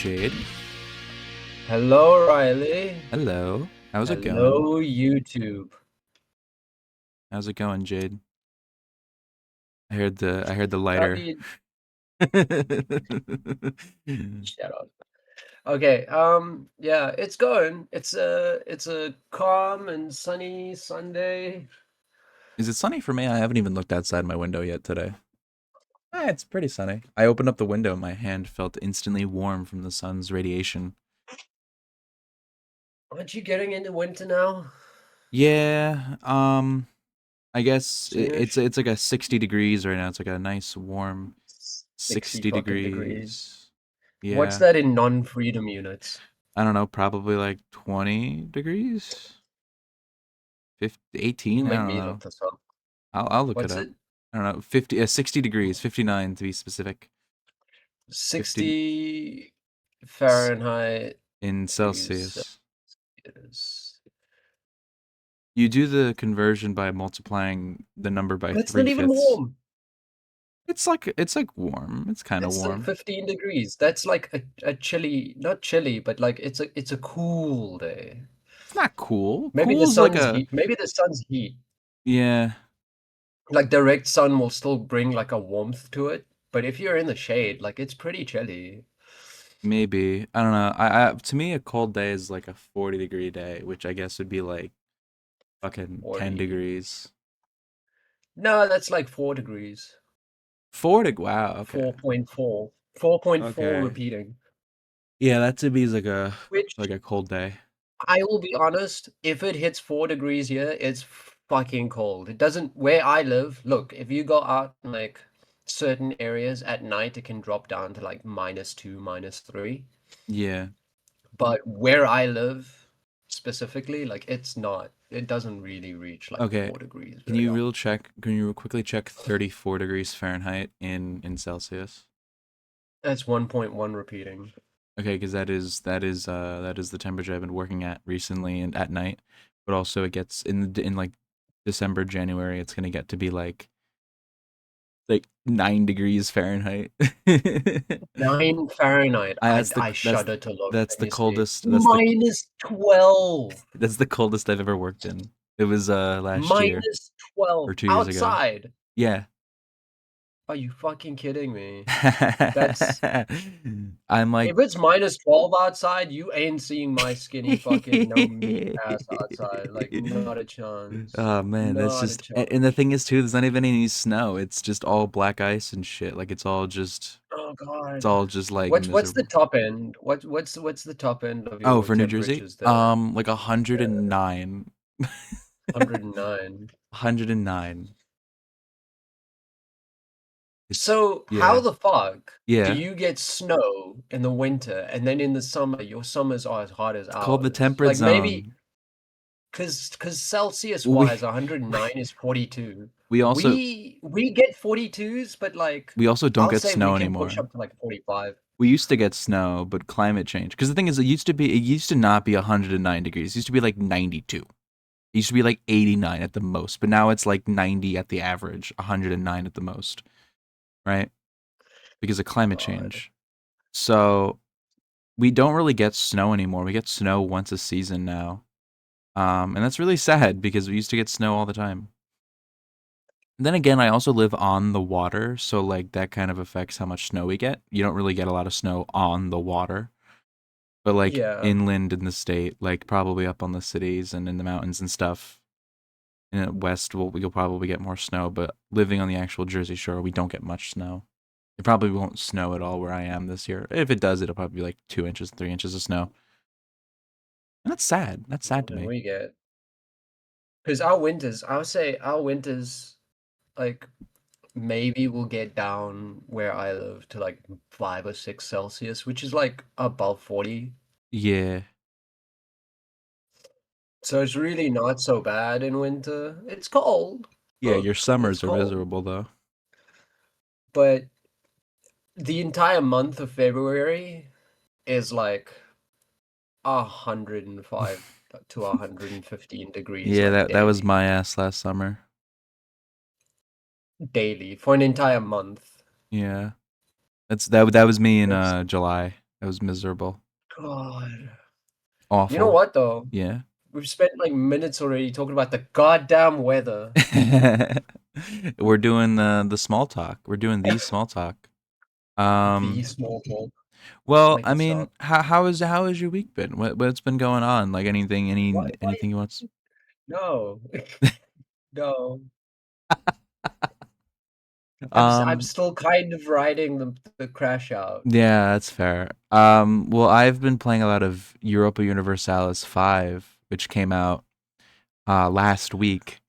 Jade. Hello, Riley. Hello. How's it going? Hello, YouTube. How's it going, Jade? I heard the I lighter. mean, shut up. Okay, yeah, it's going. It's a calm and sunny Sunday. Is it sunny for me? I haven't even looked outside my window yet today. It's pretty sunny. I opened up the window and my hand felt instantly warm from the sun's radiation. Aren't you getting into winter now? Yeah, I guess it's Soonish? it's like a 60 degrees right now. It's like a nice warm 60 60 fucking degrees. degrees. What's Yeah. that in non-freedom units? I don't know, probably like 20 degrees? 50, You 18? I make don't me look know. this up. I'll look it What's up. it? I don't know, 60 degrees, 59 to be specific. 50 60 s- Fahrenheit in degrees Celsius. Celsius. You do the conversion by multiplying the number by That's not even 3/5. warm. It's like warm. It's kind of It's like warm. 15 degrees. That's like a chilly, not chilly, but like it's a cool day. It's not cool. Maybe the Cool's like sun's a heat. Maybe the sun's heat. yeah, Like direct sun will still bring like a warmth to it, but if you're in the shade, like it's pretty chilly. maybe. I don't know. I to me a cold day is like a 40-degree day, which I guess would be like fucking 10 40. degrees. No, that's like 4 degrees. 40. Wow, okay. 4.4. 4.4 Okay. repeating. Yeah, that to me is like Which a cold day. I will be honest, if it hits 4 degrees here, it's fucking cold. It doesn't, where I live, look, if you go out in like certain areas at night, it can drop down to like -2, -3. Yeah. But where I live specifically, like it doesn't really reach like Okay. 4 degrees very often. Can you quickly check 34 degrees Fahrenheit in Celsius? That's 1.1 repeating. Okay, because that is the temperature I've been working at recently and at night. But also it gets in like December, January, it's gonna get to be like 9 degrees Fahrenheit. 9 Fahrenheit. I I that's the I that's shudder to look. that's Let the me see. coldest -12. that's the coldest I've ever worked in. It was last year or -12 2 years ago. outside. Yeah. Are you fucking kidding me? That's I'm like if it's -12 outside, you ain't seeing my skinny fucking no meat ass outside. Like, not a chance. oh man, that's Not a just and the chance. thing is too, there's not even any snow. It's just all black ice and shit. Like Oh it's god. all just like What's the miserable. top end? What's the top end of Oh, your for New Jersey? temperatures there? Like 109. 109. 109. It's So, how yeah. the fuck do Yeah. you get snow in the winter and then in the summer your summers are as hot as It's called the ours? temperate Like maybe zone. because Celsius We wise 109 is 42. we also We get 42s, but like we also don't I'll get say we snow can push anymore. up to like 45. We used to get snow, but climate change. Because the thing is, it used to not be 109 degrees. It used to be like 92. It used to be like 89 at the most, but now it's like 90 at the average, 109 at the most, right? Because of climate God. change. So we don't really get snow anymore. We get snow once a season now. And that's really sad because we used to get snow all the time. And then again, I also live on the water, so like that kind of affects how much snow we get. You don't really get a lot of snow on the water. But like Yeah. inland in the state, like probably up on the cities and in the mountains and stuff, in the west, you'll probably get more snow. But living on the actual Jersey Shore, we don't get much snow. It probably won't snow at all where I am this year. If it does, it'll probably be like 2 inches, 3 inches of snow, and that's sad. That's More sad to than me. we get. Because our winters, I would say our winters, like maybe we'll get down where I live to like 5 or 6 Celsius, which is like above 40. Yeah, So it's really not so bad in winter. It's cold. yeah. Your Look, it's summers are cold. miserable though. But the entire month of February is like 105 to 115 degrees, Yeah, like that was daily. my ass last summer. Daily for an entire month. Yeah, that was me in It's July. It was miserable. God. You know Awful. what though? Yeah. We've spent like minutes already talking about the goddamn weather. We're doing the small talk. We're doing the small talk. The Um, small talk. well, Make I it mean, stop. how has your week been? What's been going on? Like Why? anything you want? No. No. I'm Um, still kind of riding the crash out. yeah, that's fair. Well, I've been playing a lot of Europa Universalis 5, which came out last week.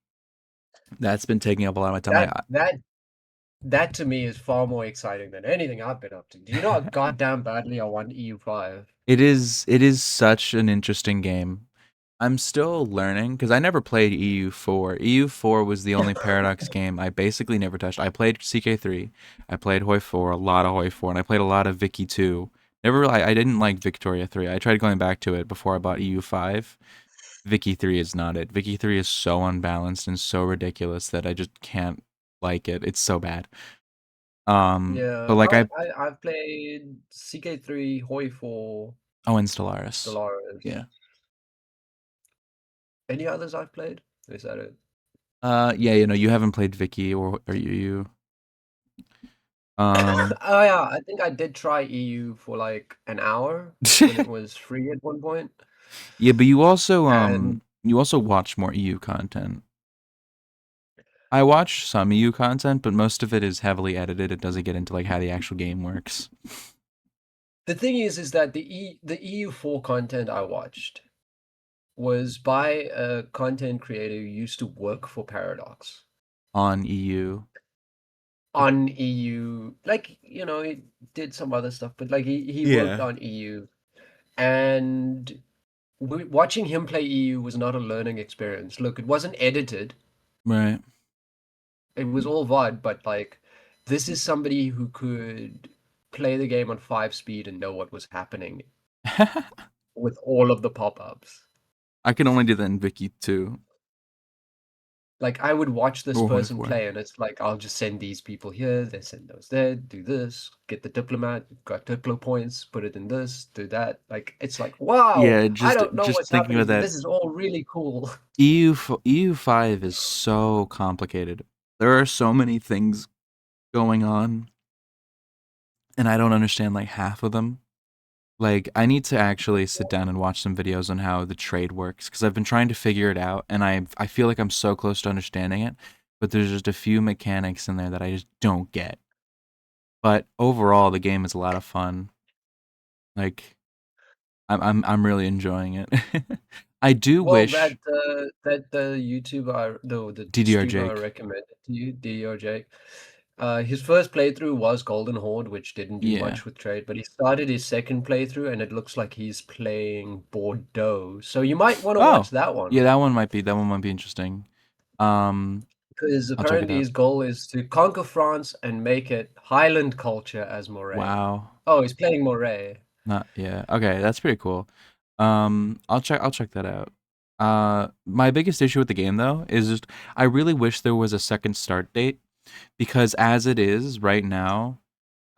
That's been taking up a lot of my time. That that that to me is far more exciting than anything I've been up to. Do you know how goddamn badly I want EU5? It is such an interesting game. I'm still learning because I never played EU4. EU4 was the only Paradox game I basically never touched. I played CK3, I played Hoi 4, a lot of Hoi 4, and I played a lot of Vicky 2. Never really, I didn't like Victoria 3. I tried going back to it before I bought EU5. Vicky 3 is not it. Vicky 3 is so unbalanced and so ridiculous that I just can't like it. It's so bad. But Yeah, like I've played CK3, Hoi 4, oh, and Stellaris. Stellaris. Yeah. Any others I've played? Is that it? Yeah, you haven't played Vicky or you. Um, Oh yeah, I think I did try EU for like an hour when it was free at one point. yeah, but And you also watch more EU content. I watch some EU content, but most of it is heavily edited. It doesn't get into like how the actual game works the thing is that the EU4 content I watched was by a content creator who used to work for Paradox on EU. on EU. Like, he did some other stuff, but like he worked Yeah. on EU. And watching him play EU was not a learning experience. Look, it wasn't edited. Right. It was all VOD, but like this is somebody who could play the game on 5 speed and know what was happening with all of the pop-ups. I can only do that in Vicky too. Like I would watch this Or Hoi person 4. play and it's like I'll just send these people here, they send those there, do this, get the diplomat, got diplo points, put it in this, do that. Like it's like, wow, Yeah, I just don't know just what's thinking about happening, but that this is all really cool. EU5 is so complicated. There are so many things going on and I don't understand like half of them. Like, I need to actually sit down and watch some videos on how the trade works because I've been trying to figure it out, and I feel like I'm so close to understanding it, but there's just a few mechanics in there that I just don't get. But overall, the game is a lot of fun. Like, I'm really enjoying it. I do Well, wish that the YouTuber, the DDR streamer I Jake. recommended to you, DOJ, his first playthrough was Golden Horde, which didn't do Yeah. much with trade, but he started his second playthrough, and it looks like he's playing Bordeaux. So you might want to watch Oh, that yeah. one, That one might be interesting. Um, because I'll check it apparently out. his goal is to conquer France and make it Highland culture as Moray. Wow. Oh, he's playing Moray. Not yeah. Okay, that's pretty cool. I'll check that out. My biggest issue with the game though is just I really wish there was a second start date because as it is right now,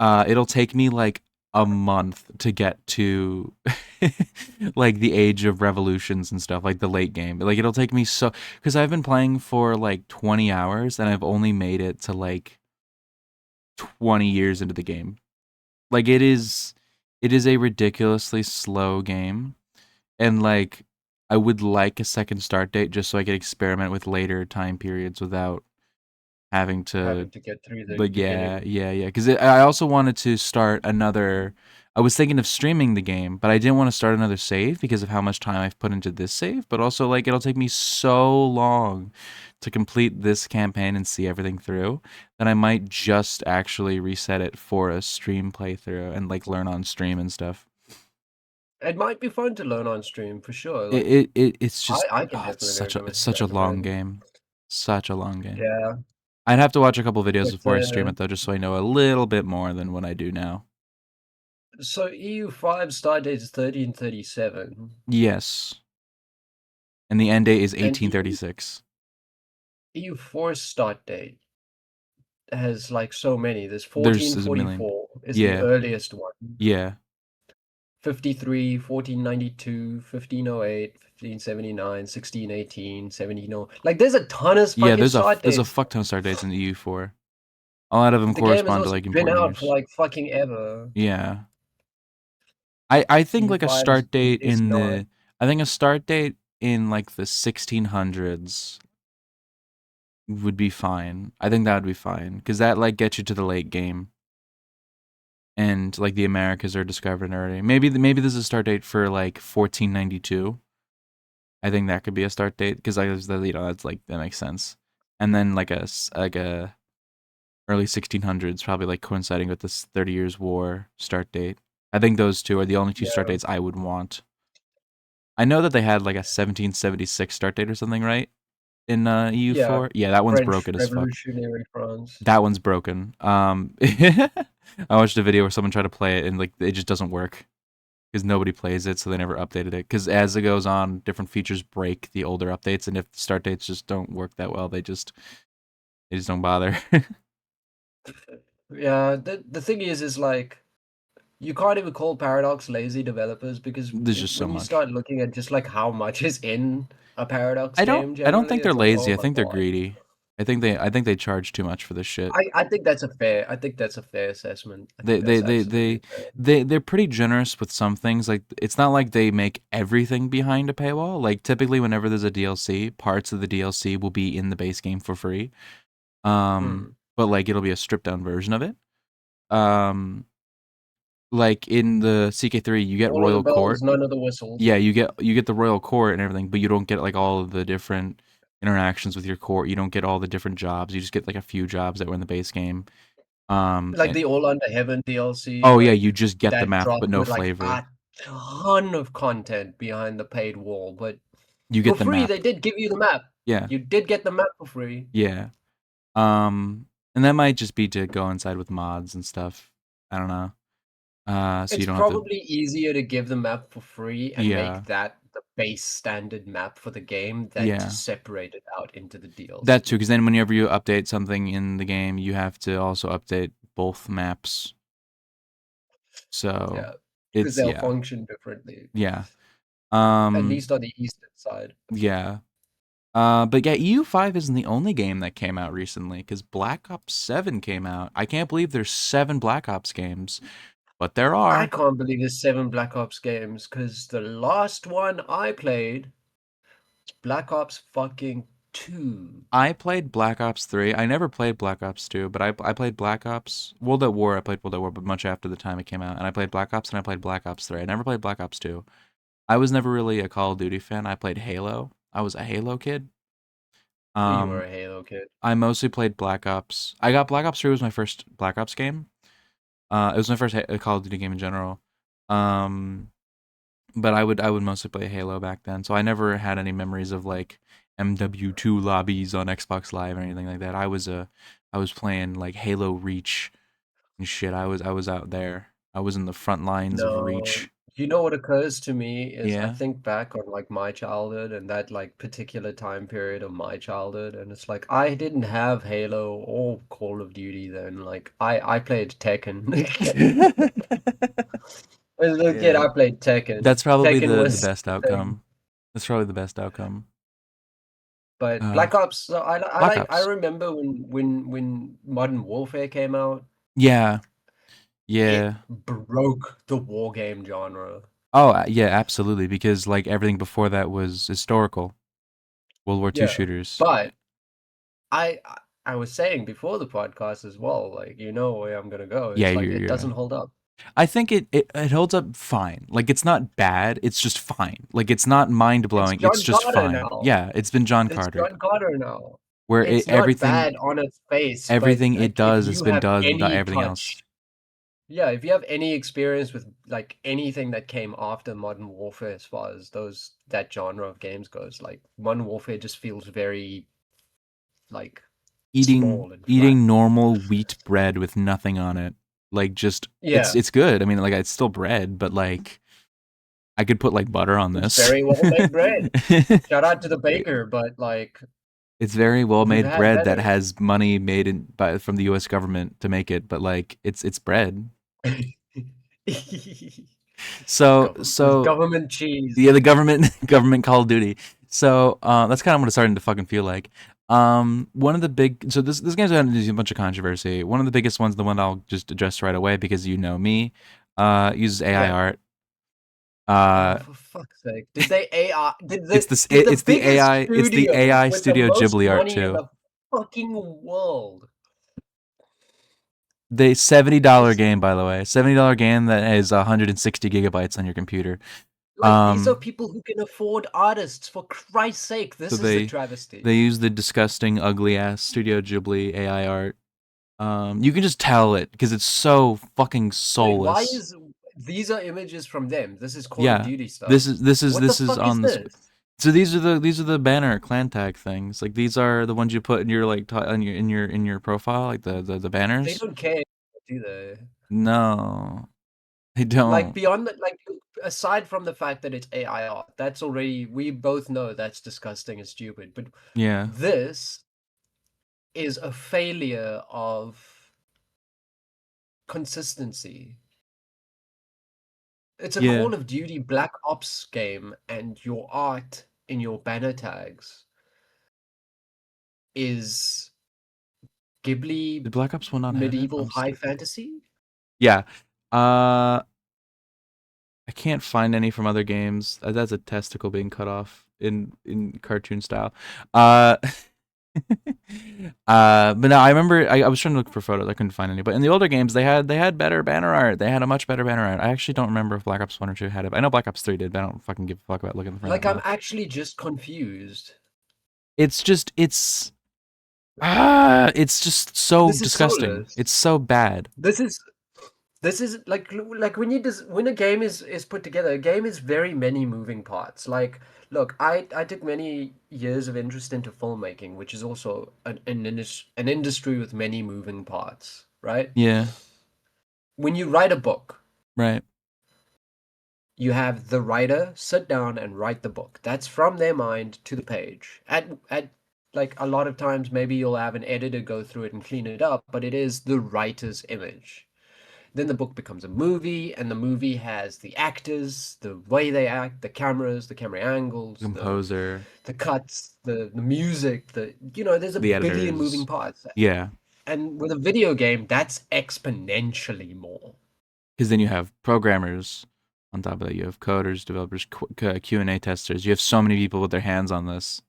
it'll take me like a month to get to like the age of revolutions and stuff, like the late game. Like it'll take me so because I've been playing for like 20 hours and I've only made it to like 20 years into the game. Like it is a ridiculously slow game and like I would like a second start date just so I could experiment with later time periods without having to Having to get through the like yeah, beginning. yeah, yeah. Because I also wanted to start another. I was thinking of streaming the game, but I didn't want to start another save because of how much time I've put into this save. But also, like, it'll take me so long to complete this campaign and see everything through that I might just actually reset it for a stream playthrough and like learn on stream and stuff. It might be fun to learn on stream for sure. It Like it, it it's just I can it's definitely such a it's recommend such a long recommend. game, such a long game. Yeah, I'd have to watch a couple videos but before I stream it though, just so I know a little bit more than what I do now. so EU5 start date is 1337, Yes, and the end date is and EU 1836. EU4 start date has like so many. There's There's a million. 1444 is the Yeah, earliest one. yeah. 53, 1492, 1508, 1579, 1618, 1700. Like, there's a ton of Yeah, fucking start there's a dates. fuck ton of start dates in the EU4. A lot of them The game has correspond to also like been important out for years. like fucking ever. Yeah. I think like a EU5 start date is in not. the I think a start date in like the 1600s would be fine. I think that would be fine because that like gets you to the late game and like the Americas are discovered already. Maybe there's a start date for like 1492. I think that could be a start date because that's like that makes sense. And then like like a early 1600s probably like coinciding with this 30 Years War start date. I think those two are the only two start Yeah, dates I would want. I know that they had like a 1776 start date or something, right? In yeah. EU4. Yeah, that one's French broken as fuck. Revolutionary France. That one's broken. I watched a video where someone tried to play it and like it just doesn't work because nobody plays it, so they never updated it. Because as it goes on, different features break the older updates, and if the start dates just don't work that well, they just don't bother. Yeah, the thing is like you can't even call Paradox lazy developers because There's just so when you much. start looking at just like how much is in a Paradox game I don't generally, think they're it's like, oh lazy. I my think they're God. greedy. I think they charge too much for this shit. I think that's a fair. I think that's a fair assessment. I think that's absolutely fair. They're pretty generous with some things. Like it's not like they make everything behind a paywall. Like typically whenever there's a DLC, parts of the DLC will be in the base game for free. Hmm. But like it'll be a stripped down version of it. Um like in the CK3 you get All of the Royal Court. bells, none of the whistles. Yeah, you get the Royal Court and everything, but you don't get like all of the different interactions with your court. You don't get all the different jobs. You just get like a few jobs that were in the base game. Like And the All Under Heaven DLC, oh yeah, like you just get the that map but dropped no with like flavor. a ton of content behind the paid wall, but You for get the free map. they did give you the map. Yeah. You did get the map for free. Yeah. And that might just be to go inside with mods and stuff. I don't know. So It's you don't have to. probably easier to give the map for free and make Yeah. that the base standard map for the game than to Yeah. separate it out into the That too, DLC. because then whenever you update something in the game, you have to also update both maps. So Yeah, because it's they'll yeah. function differently, Yeah. at Um least on the eastern side. yeah. But yeah, EU5 isn't the only game that came out recently because Black Ops 7 came out. I can't believe there's 7 Black Ops games, but there I are. can't believe there's 7 Black Ops games because the last one I played was Black Ops fucking 2. I played Black Ops 3. I never played Black Ops 2, but I played Black Ops World at War. I played World at War, but much after the time it came out. And I played Black Ops and I played Black Ops 3. I never played Black Ops 2. I was never really a Call of Duty fan. I played Halo. I was a Halo kid. You were Um, a Halo kid. I mostly played Black Ops. I got Black Ops 3 was my first Black Ops game. It was my first Call of Duty game in general. Um, but I would mostly play Halo back then. So I never had any memories of like MW2 lobbies on Xbox Live or anything like that. I was playing like Halo Reach and shit. I was out there. I was in the front lines of No, Reach. you know what occurs to me is I Yeah. think back on like my childhood and that like particular time period of my childhood, and it's like I didn't have Halo or Call of Duty then. Like I played Tekken. As a little kid, Yeah. I played Tekken. That's probably Tekken the was best the thing. outcome. That's probably the best outcome. But Uh Black Ops, so Black I Ops. remember when Modern Warfare came out, Yeah. it Yeah. broke the war game genre. Oh, yeah, absolutely because like everything before that was historical. World War II Yeah, shooters. but I was saying before the podcast as well, like you know where I'm gonna go. Yeah, It's like it you're right. doesn't hold up. I think it holds up fine. Like it's not bad. It's just fine. Like it's not mind It's blowing. It's John just Carter fine. now. Yeah, it's been John It's Carter, John Carter now. where It's not bad on its face, but everything it like if does has you been have done without any everything else. touch, yeah, if you have any experience with like anything that came after Modern Warfare as far as those that genre of games goes, like Modern Warfare just feels very like small and flat. Eating normal wheat bread with nothing on it. Like just Yeah, it's good. I mean, like it's still bread, but like I could put like butter on it's this. very well made bread. Shout out to the baker, but like It's very well you've made had bread that better. has money made from the U.S. government to make it, but like it's bread. So This so government cheese. yeah, the government government Call of Duty. So that's kind of what it's starting to fucking feel like. One of the big so this game's had a bunch of controversy. One of the biggest ones, the one I'll just address right away because you know me, uses AI Yeah. art. Oh, Uh, for fuck's sake! Did they AI? it's this Did the it's the biggest studio AI with the Studio most Ghibli art money in too. the fucking world? The $70 This game, by the way, $70 game that has 160 gigabytes on your computer. like these are Um, people who can afford artists. For Christ's sake, so this is a travesty. they use the disgusting, ugly ass Studio Ghibli AI art. You can just tell it because it's so fucking Wait, why soulless. is these are images from them? This is Call of Yeah, Duty stuff. What the this is fuck is on this. this? So these are the banner clan tag things. Like these are the ones you put in your on your in your profile, like the They banners. don't care, do they? No, they Like don't. beyond the, like aside from the fact that it's AI art, that's already we both know that's disgusting and stupid. But Yeah, this is a failure of consistency. It's a yeah. Call of Duty Black Ops game, and your art in your banner tags is The Ghibli Black Ops will not have it. medieval I'm high stupid. fantasy. Yeah. Uh, I can't find any from other games. That's a testicle being cut off in cartoon style. Uh, but no, I remember I was trying to look for photos. I couldn't find any. But in the older games, they had better banner art. They had a much better banner art. I actually don't remember if Black Ops 1 or 2 had it. I know Black Ops 3 did, but I don't fucking give a fuck about looking for that Like I'm now. actually just confused. It's just it's just so This is disgusting. soulless. It's so bad. This is This is like when when a game is put together, a game is very many moving parts. Like, look, I took many years of interest into filmmaking, which is also an industry with many moving parts, right? Yeah, When you write a book, right. you have the writer sit down and write the book. That's from their mind to the page. At like a lot of times, maybe you'll have an editor go through it and clean it up, but it is the writer's image. Then the book becomes a movie, and the movie has the actors, the way they act, the cameras, the camera angles, Composer, the cuts, the music, there's a the billion moving editors. parts. Yeah, And with a video game, that's exponentially more. because then you have programmers on top of that. You have coders, developers, Q&A testers. You have so many people with their hands on this.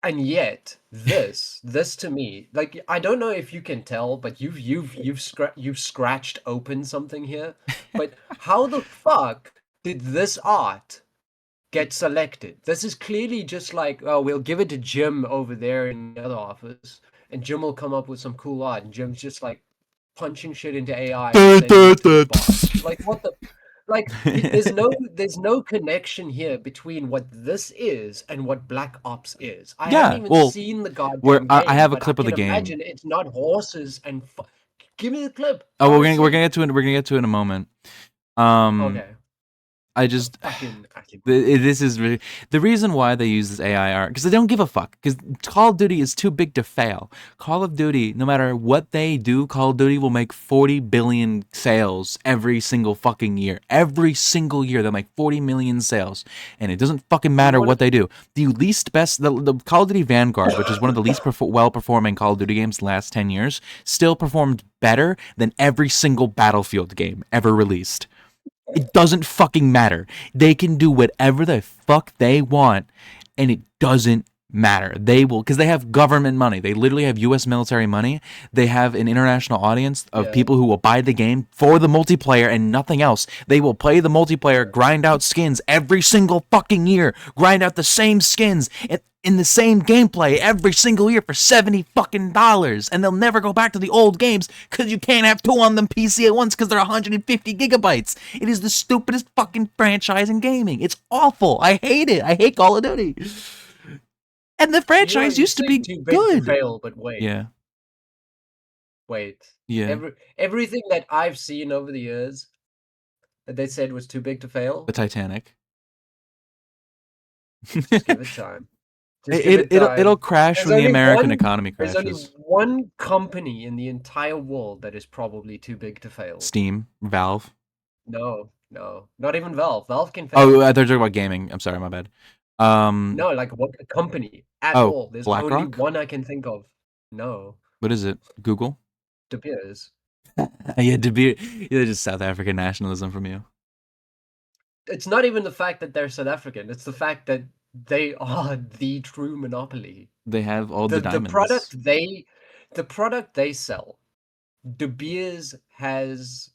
And yet, this to me, like I don't know if you can tell, but you've scratched open something here. But how the fuck did this art get selected? This is clearly just like, oh, we'll give it to Jim over there in the other office, and Jim will come up with some cool art, and Jim's just like punching shit into AI and sending it to the boss. Like what the like there's no connection here between what this is and what Black Ops is. I haven't Yeah, even well, seen the where goddamn I game, have a but I clip of the can game. imagine it's not horses and give me the clip. I Oh, want to we're see. gonna get to it. We're gonna get to it in a moment. Um, Okay. I The just fucking I can this is really the reason why they use this AI art because they don't give a fuck because Call of Duty is too big to fail. Call of Duty, no matter what they do, Call of Duty will make 40 billion sales every single fucking year. Every single year they'll make 40 million sales, and it doesn't fucking you matter want what they do. The least best, the Call of Duty Vanguard, which is one of the to least well performing Call of Duty games in the last 10 years, still performed better than every single Battlefield game ever released. It doesn't fucking matter. They can do whatever the fuck they want, and it doesn't matter. They will, because they have government money. They literally have U.S. military money. They have an international audience of Yeah. people who will buy the game for the multiplayer and nothing else. They will play the multiplayer, grind out skins every single fucking year, grind out the same skins in the same gameplay every single year for $70 fucking, and they'll never go back to the old games because you can't have two on them PC at once because they're 150 gigabytes. It is the stupidest fucking franchise in gaming. It's awful. I hate it. I hate Call of Duty. And the franchise You used to say be too big to good. fail, but Yeah, wait. yeah. Everything that I've seen over the years that they said was too big to The fail, Titanic. just give it time. Just give it It'll time. crash There's when the only American one economy there's only crashes. one company in the entire world that is probably too big to fail. Steam, Valve. No. No, not even Valve. Valve can Oh, fail. I thought you were talking about gaming. I'm sorry, my bad. Um, No, like what company at oh, all? There's only BlackRock? one I can think of. No, What is it? Google? De Beers. Yeah, De Beer. Yeah, just South African nationalism from you. It's not even the fact that they're South African. It's the fact that they are the true monopoly. They have all the The diamonds. product they sell. De Beers has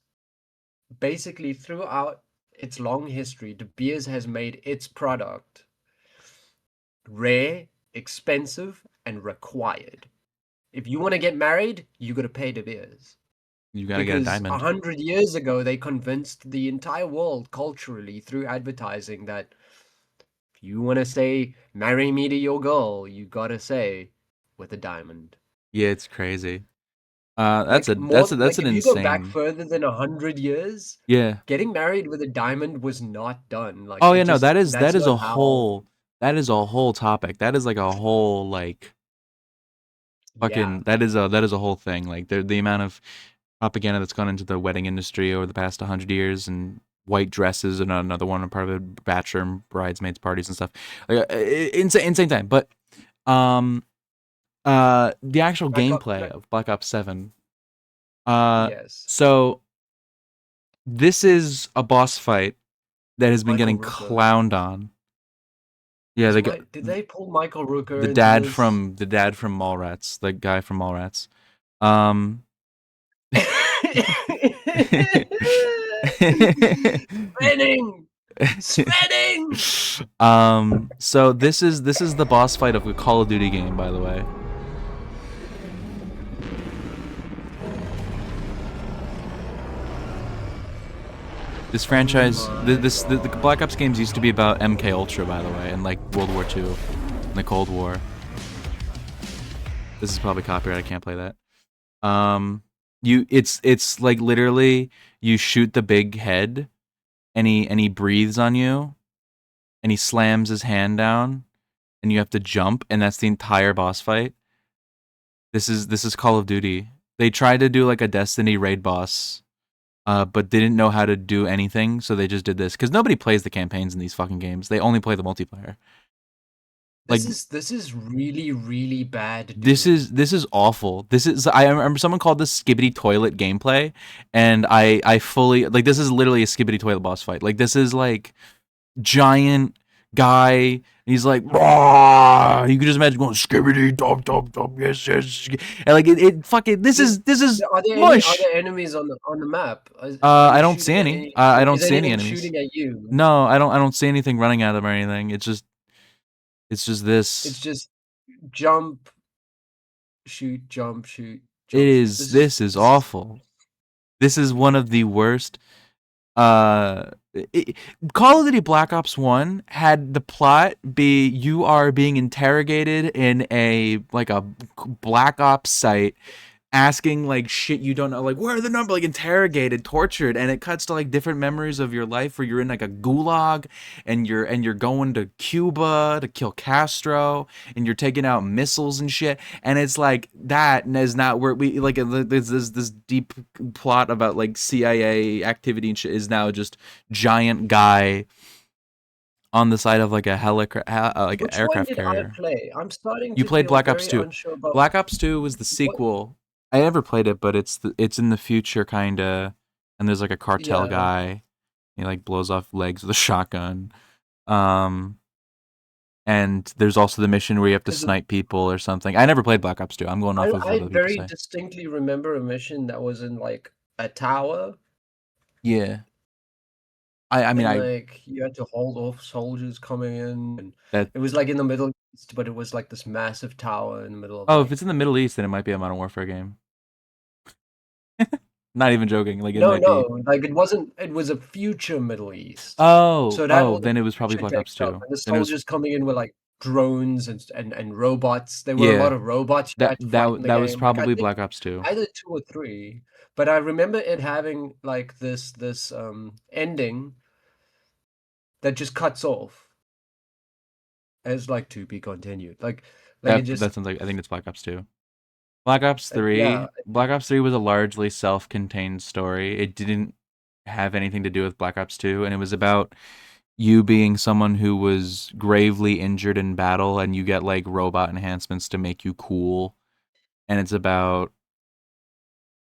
basically throughout its long history, De Beers has made its product rare, expensive, and required. If you want to get married, you got to pay De Beers. You gotta get a Because a diamond. hundred years ago, they convinced the entire world culturally through advertising that if you want to say, marry me to your girl, you got to say, with a diamond. Yeah, it's crazy. Like more That's like an if you go back insane. further than 100 years, Yeah. getting married with a diamond was not done. Like Oh it yeah, no, just that that's is not a how. whole topic. That is like a whole like Yeah, fucking that is a whole thing. Like the amount of propaganda that's gone into the wedding industry over the past 100 years, and white dresses and another one part of it, bachelor and bridesmaids parties and stuff. Like, insane time. But um the actual Black Ops. gameplay of Black Ops 7. Uh Yes, so this is a boss fight that has been Michael getting Rooker. clowned on. Yeah, Is my did they pull Michael Rooker into this? the dad from Mallrats, the guy from Mallrats. Um Spinning, spinning. so this is the boss fight of a Call of Duty game, by the way. This Oh franchise, my the Black Ops games used to be about MK Ultra, by the way, and like World War II, and the Cold War. This is probably copyright. I can't play that. You it's like literally you shoot the big head, and he breathes on you, and he slams his hand down, and you have to jump, and that's the entire boss fight. This is Call of Duty. They tried to do like a Destiny raid boss, but didn't know how to do anything, so they just did this because nobody plays the campaigns in these fucking games. They only play the multiplayer. Like This is really really bad, dude. this is awful. This is I remember someone called this Skibbity Toilet gameplay, and I fully like this is literally a Skibbity Toilet boss fight. Like this is like giant guy. And he's like, "Rah!" You can just imagine going skibbity dop dop dop, yes yes, and like it fucking this is Are mush. there enemies on the map? Are you I don't see shooting at any. any? I don't Is see any anything enemies. shooting at you? No, I don't see anything running at them or anything. It's just It's this. just jump, shoot, jump, shoot, It jump, shoot. is this is This is awful. This is one of the worst. Uh, it, Call of Duty Black Ops 1 had the plot be you are being interrogated in a like a Black Ops site, asking like shit you don't know, like where are the number, like interrogated, tortured, and it cuts to like different memories of your life where you're in like a gulag, and you're going to Cuba to kill Castro, and you're taking out missiles and shit, and it's like that is not where we like this deep plot about like CIA activity and shit is now just giant guy on the side of like a like an which one aircraft did I carrier. play? I'm starting You to played feel Black Ops very 2. unsure about Black Ops 2 was the what. sequel. I never played it, but it's in the future kinda, and there's like a cartel Yeah, guy. He like blows off legs with a shotgun. Um and there's also the mission where you have to because snipe people or something. I never played Black Ops 2. I'm going off of what I other people very say. distinctly remember a mission that was in like a tower, Yeah. I mean and I like you had to hold off soldiers coming in, and that it was like in the Middle East, but it was like this massive tower in the middle of oh, if like. it's in the Middle East then it might be a Modern Warfare game. Not even joking. Like it No, might be. no, like it wasn't. It was a future Middle East, Oh, so that oh, all the then it was probably future Black tech Ops stuff, 2. and the Then it was soldiers coming in were like drones and robots. There were a lot yeah. of robots you had to fight in the That was game. Like I probably think Black Ops 2. either two or three, but I remember it having like this ending that just cuts off as like to be continued. Like it That just sounds like I think it's Black Ops 2. Black Ops yeah. 3. Black Ops 3 was a largely self-contained story. It didn't have anything to do with Black Ops 2, and it was about you being someone who was gravely injured in battle, and you get like robot enhancements to make you cool. And it's about,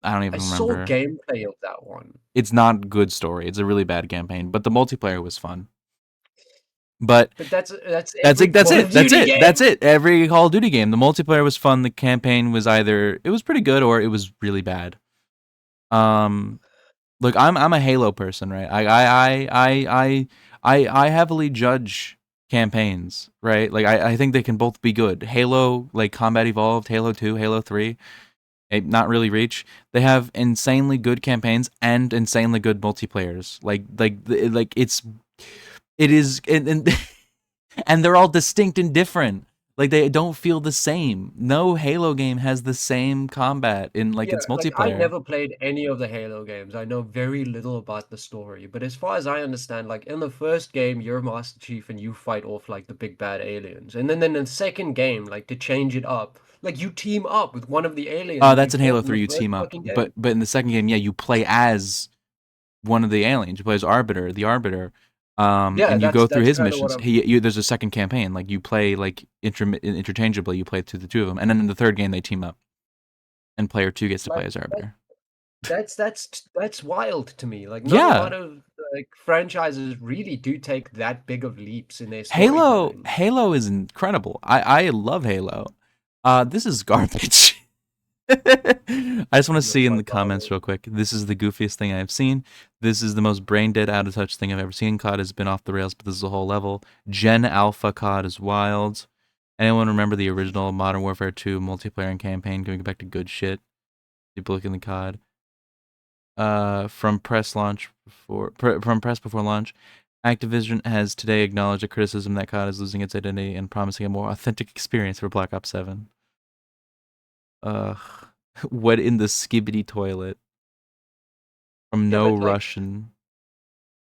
I don't I even saw remember. gameplay of that one, It's not good story. It's a really bad campaign, but the multiplayer was fun. But but that's that's every it. That's Call of it. That's Duty it. That's game. it. Every Call of Duty game, the multiplayer was fun. The campaign was either it was pretty good or it was really bad. Um, Look, I'm a Halo person, right? I heavily judge campaigns, right? Like I think they can both be good. Halo, like Combat Evolved, Halo 2, Halo 3, not really Reach. They have insanely good campaigns and insanely good multiplayers. Like it is and and they're all distinct and different. Like they don't feel the same. No Halo game has the same combat in like Yeah, its like I multiplayer. never played any of the Halo games. I know very little about the story, but as far as I understand, like in the first game, you're Master Chief and you fight off like the big bad aliens. And then in the second game, like to change it up, like you team up with one of the aliens you That's in Halo fought in the 3 you first team up. fucking But game. in the second game, yeah, you play as one of the aliens. You play as Arbiter, the Arbiter. Yeah, And you that's go through that's his kind of what missions. I'm. There's a second campaign. Like you play like interchangeably. You play through the two of them, and then in the third game they team up, and player two gets to play Like as that, Arbiter. that's wild to me. Like not a Yeah, lot of like franchises really do take that big of leaps in their Halo. storytelling. Halo is incredible. I love Halo. This is garbage. I just want to Oh see in my the God. comments real quick. This is the goofiest thing I've seen. This is the most brain dead, out of touch thing I've ever seen. COD has been off the rails, but this is a whole level. Gen Alpha COD is wild. Anyone remember the original Modern Warfare 2 multiplayer and campaign going back to good shit? People look in the COD. From press before launch, Activision has today acknowledged a criticism that COD is losing its identity and promising a more authentic experience for Black Ops 7. Ugh. What in the skibbity toilet? From Yeah, no but like Russian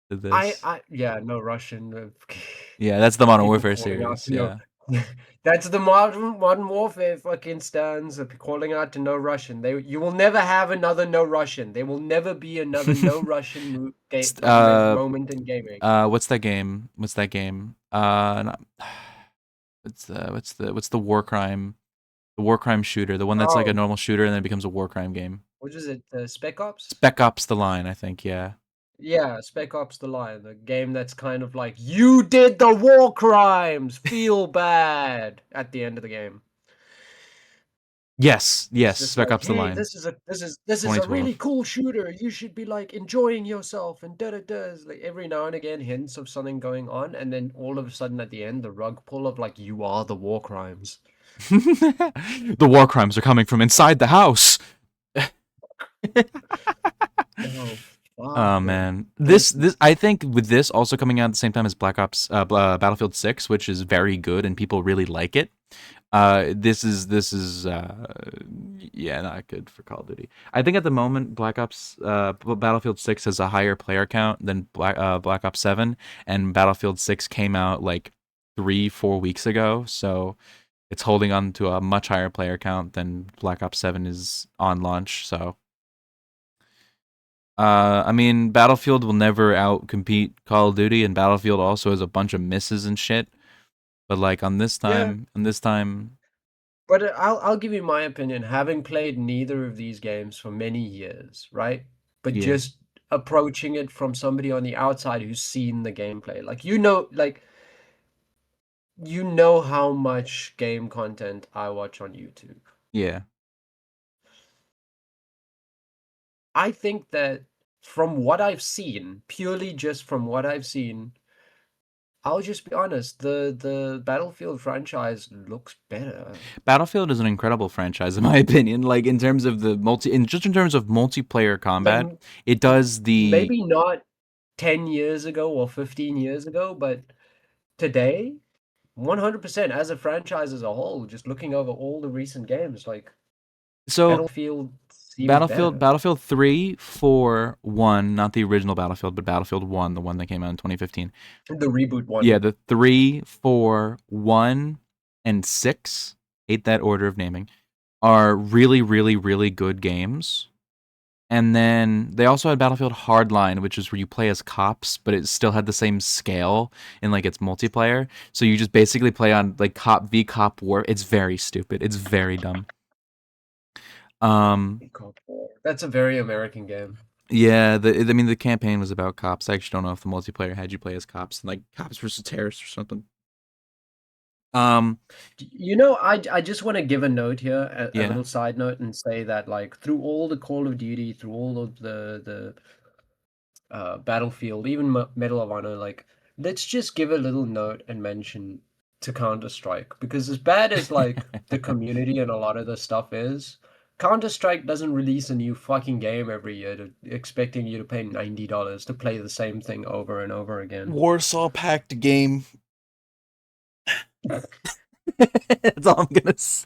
to I this. I yeah, no Russian Yeah, that's the Modern people Warfare calling out series. to no. Yeah. That's the modern warfare fucking stands of calling out to no Russian. You will never have another no Russian. There will never be another no Russian uh, moment in gaming. what's that game? What's that game? Not, what's the war crime? The war crime shooter, the one that's like a Oh, normal shooter and then it becomes a war crime game. what is it? Spec Ops? Spec Ops: The Line, I think. Yeah. Yeah, Spec Ops: The Line, the game that's kind of like you did the war crimes, feel bad at the end of the game. Yes. It's Yes. just Spec like, Ops: The hey, Line. this is a really 2012. cool shooter. You should be like enjoying yourself and da da da. Like every now and again, hints of something going on, and then all of a sudden at the end, the rug pull of like, you are the war crimes. The war crimes are coming from inside the house. Oh Oh fuck, man. man, This this I think with this also coming out at the same time as Black Ops, Battlefield 6, which is very good and people really like it. This is yeah, not good for Call of Duty. I think at the moment Black Ops Battlefield 6 has a higher player count than Black Ops 7, and Battlefield 6 came out like 3 4 weeks ago, so it's holding on to a much higher player count than Black Ops 7 is on launch. So I mean, Battlefield will never outcompete Call of Duty, and Battlefield also has a bunch of misses and shit. But like yeah, on this time, but I'll give you my opinion, having played neither of these games for many years, right? But yeah, just approaching it from somebody on the outside who's seen the gameplay, like you know how much game content I watch on YouTube. yeah. I think that from what I've seen, purely just from what I've seen, I'll just be honest, the Battlefield franchise looks better. Battlefield is an incredible franchise in my opinion. Like in terms of just in terms of multiplayer Like combat, it does the maybe not 10 years ago or 15 years ago, but today, 100% as a franchise as a whole, just looking over all the recent games, like so Battlefield seems better. Battlefield 3, 4, 1, not the original Battlefield, but Battlefield 1, the one that came out in 2015. The reboot Yeah, one. the 3, 4, 1, and 6, hate that order of naming, are really, really, really good games. And then they also had Battlefield Hardline, which is where you play as cops, but it still had the same scale in like its multiplayer. So you just basically play on like cop v cop war. It's very stupid. It's very dumb. Um, That's a very American game. yeah, I mean the campaign was about cops. I actually don't know if the multiplayer had you play as cops, like cops versus terrorists or something. Um, You know, I just want to give a note here, a yeah. little side note, and say that like through all the Call of Duty, through all of the Battlefield, even Medal of Honor, like let's just give a little note and mention to Counter-Strike, because as bad as like the community and a lot of the stuff is, Counter-Strike doesn't release a new fucking game every year expecting you to pay $90 to play the same thing over and over again. Warsaw Pact game. That's all I'm gonna say.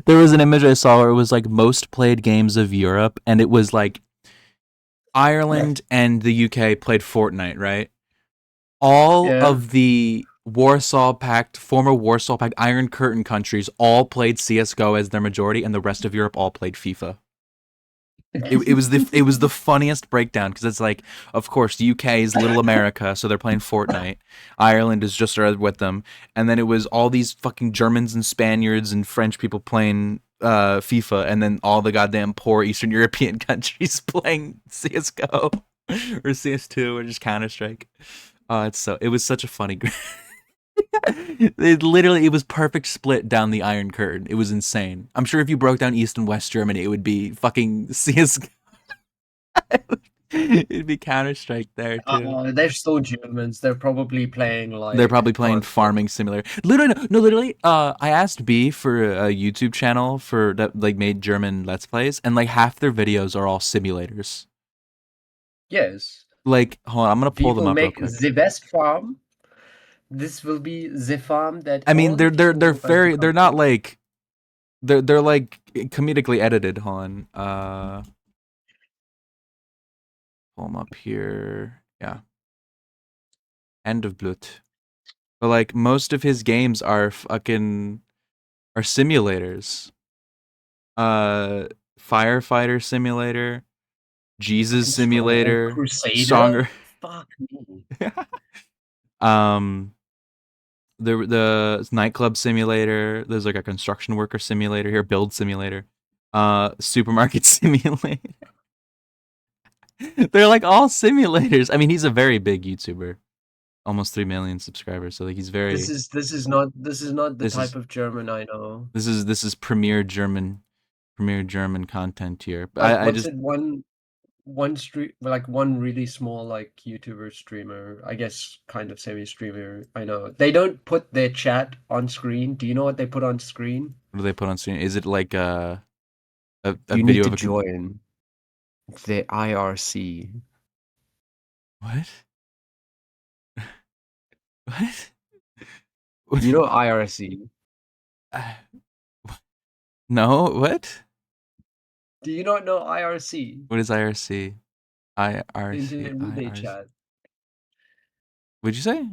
There was an image I saw where it was like most played games of Europe, and it was like Ireland and the UK played Fortnite, right? All Yeah. of the former Warsaw Pact Iron Curtain countries all played CS:GO as their majority, and the rest of Europe all played FIFA. It was the funniest breakdown because it's like, of course, the UK is Little America, so they're playing Fortnite. Ireland is just right with them, and then it was all these fucking Germans and Spaniards and French people playing FIFA, and then all the goddamn poor Eastern European countries playing CS:GO or CS2 or just Counter Strike. It was such a funny. It was perfect split down the Iron Curtain. It was insane. I'm sure if you broke down East and West Germany, it would be fucking CS. It'd be Counter Strike there too. They're still Germans. They're probably playing They're like probably playing console. Farming Simulator. Literally, no, literally. I asked B for a YouTube channel for that like made German Let's Plays, and like half their videos are all simulators. Yes. Like, hold on, I'm gonna We pull them will up real make quick. the best farm. This will be the farm that I mean, all people they're want to very they're come not to. like they're like comedically edited. Hold on, pull them up here. Yeah, End of Blut. But like most of his games are simulators. Uh, Firefighter Simulator, Jesus Fucking Stronghold Simulator, Crusader? Stronger. Fuck me. um, the nightclub simulator. There's like a construction worker simulator here, build simulator. Supermarket simulator. They're like all simulators. I mean, he's a very big YouTuber, almost 3 million subscribers. So like he's very. This is not the This type is of German I know. this is premier German content here. But Like I what's just it one stream like one really small like YouTuber streamer, I guess kind of semi-streamer I know. They don't put their chat on screen. Do you know what they put on screen? what do they put on screen? Is it like a You need video to of a join the IRC. what? What? You know IRC. Uh, no, what? Do you not know IRC? What is IRC? IRC, Internet Relay IRC. Chat. What'd you say?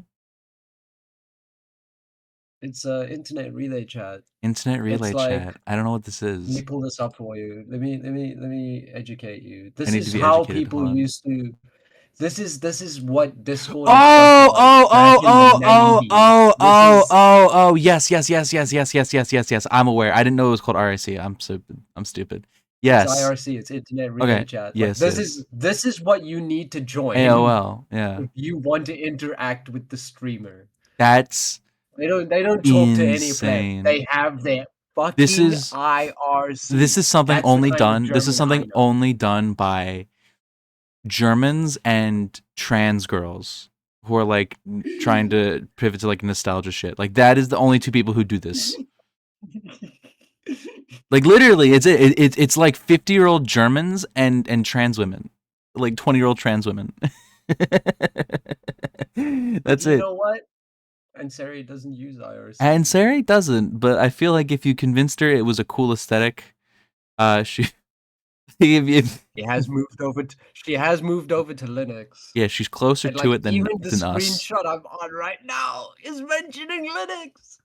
It's internet relay chat. Internet It's relay like, chat. I don't know what this let me is. pull this up for you. Let me educate you. I This need to is be how educated. Hold people on. used to. This is what Discord and stuff Oh, was oh, back oh, in the oh, oh, 90s. oh, This oh, is oh, oh, yes, yes, yes, yes, yes, yes, yes, yes, yes. I'm aware. I didn't know it was called RIC. I'm stupid. I'm stupid. it's Yes. IRC. It's internet relay Okay. chat. Like Yes, this yes. is this is what you need to join AOL. Yeah. if you want to interact with the streamer. That's They don't talk to any pleb. insane. They have their This fucking is this IRC. is something That's the only kind of done. This is German I something know. only done by Germans and trans girls who are like trying to pivot to like nostalgia shit. Like that is the only two people who do this. Like literally, it's like 50-year-old Germans and trans women, like 20-year-old trans women. That's You it. know what? And Sari doesn't use And IRC. Sari doesn't, but I feel like if you convinced her it was a cool aesthetic, she if, She has moved over to Linux. yeah, she's closer And to like it even the than us. screenshot I'm on right now is mentioning Linux.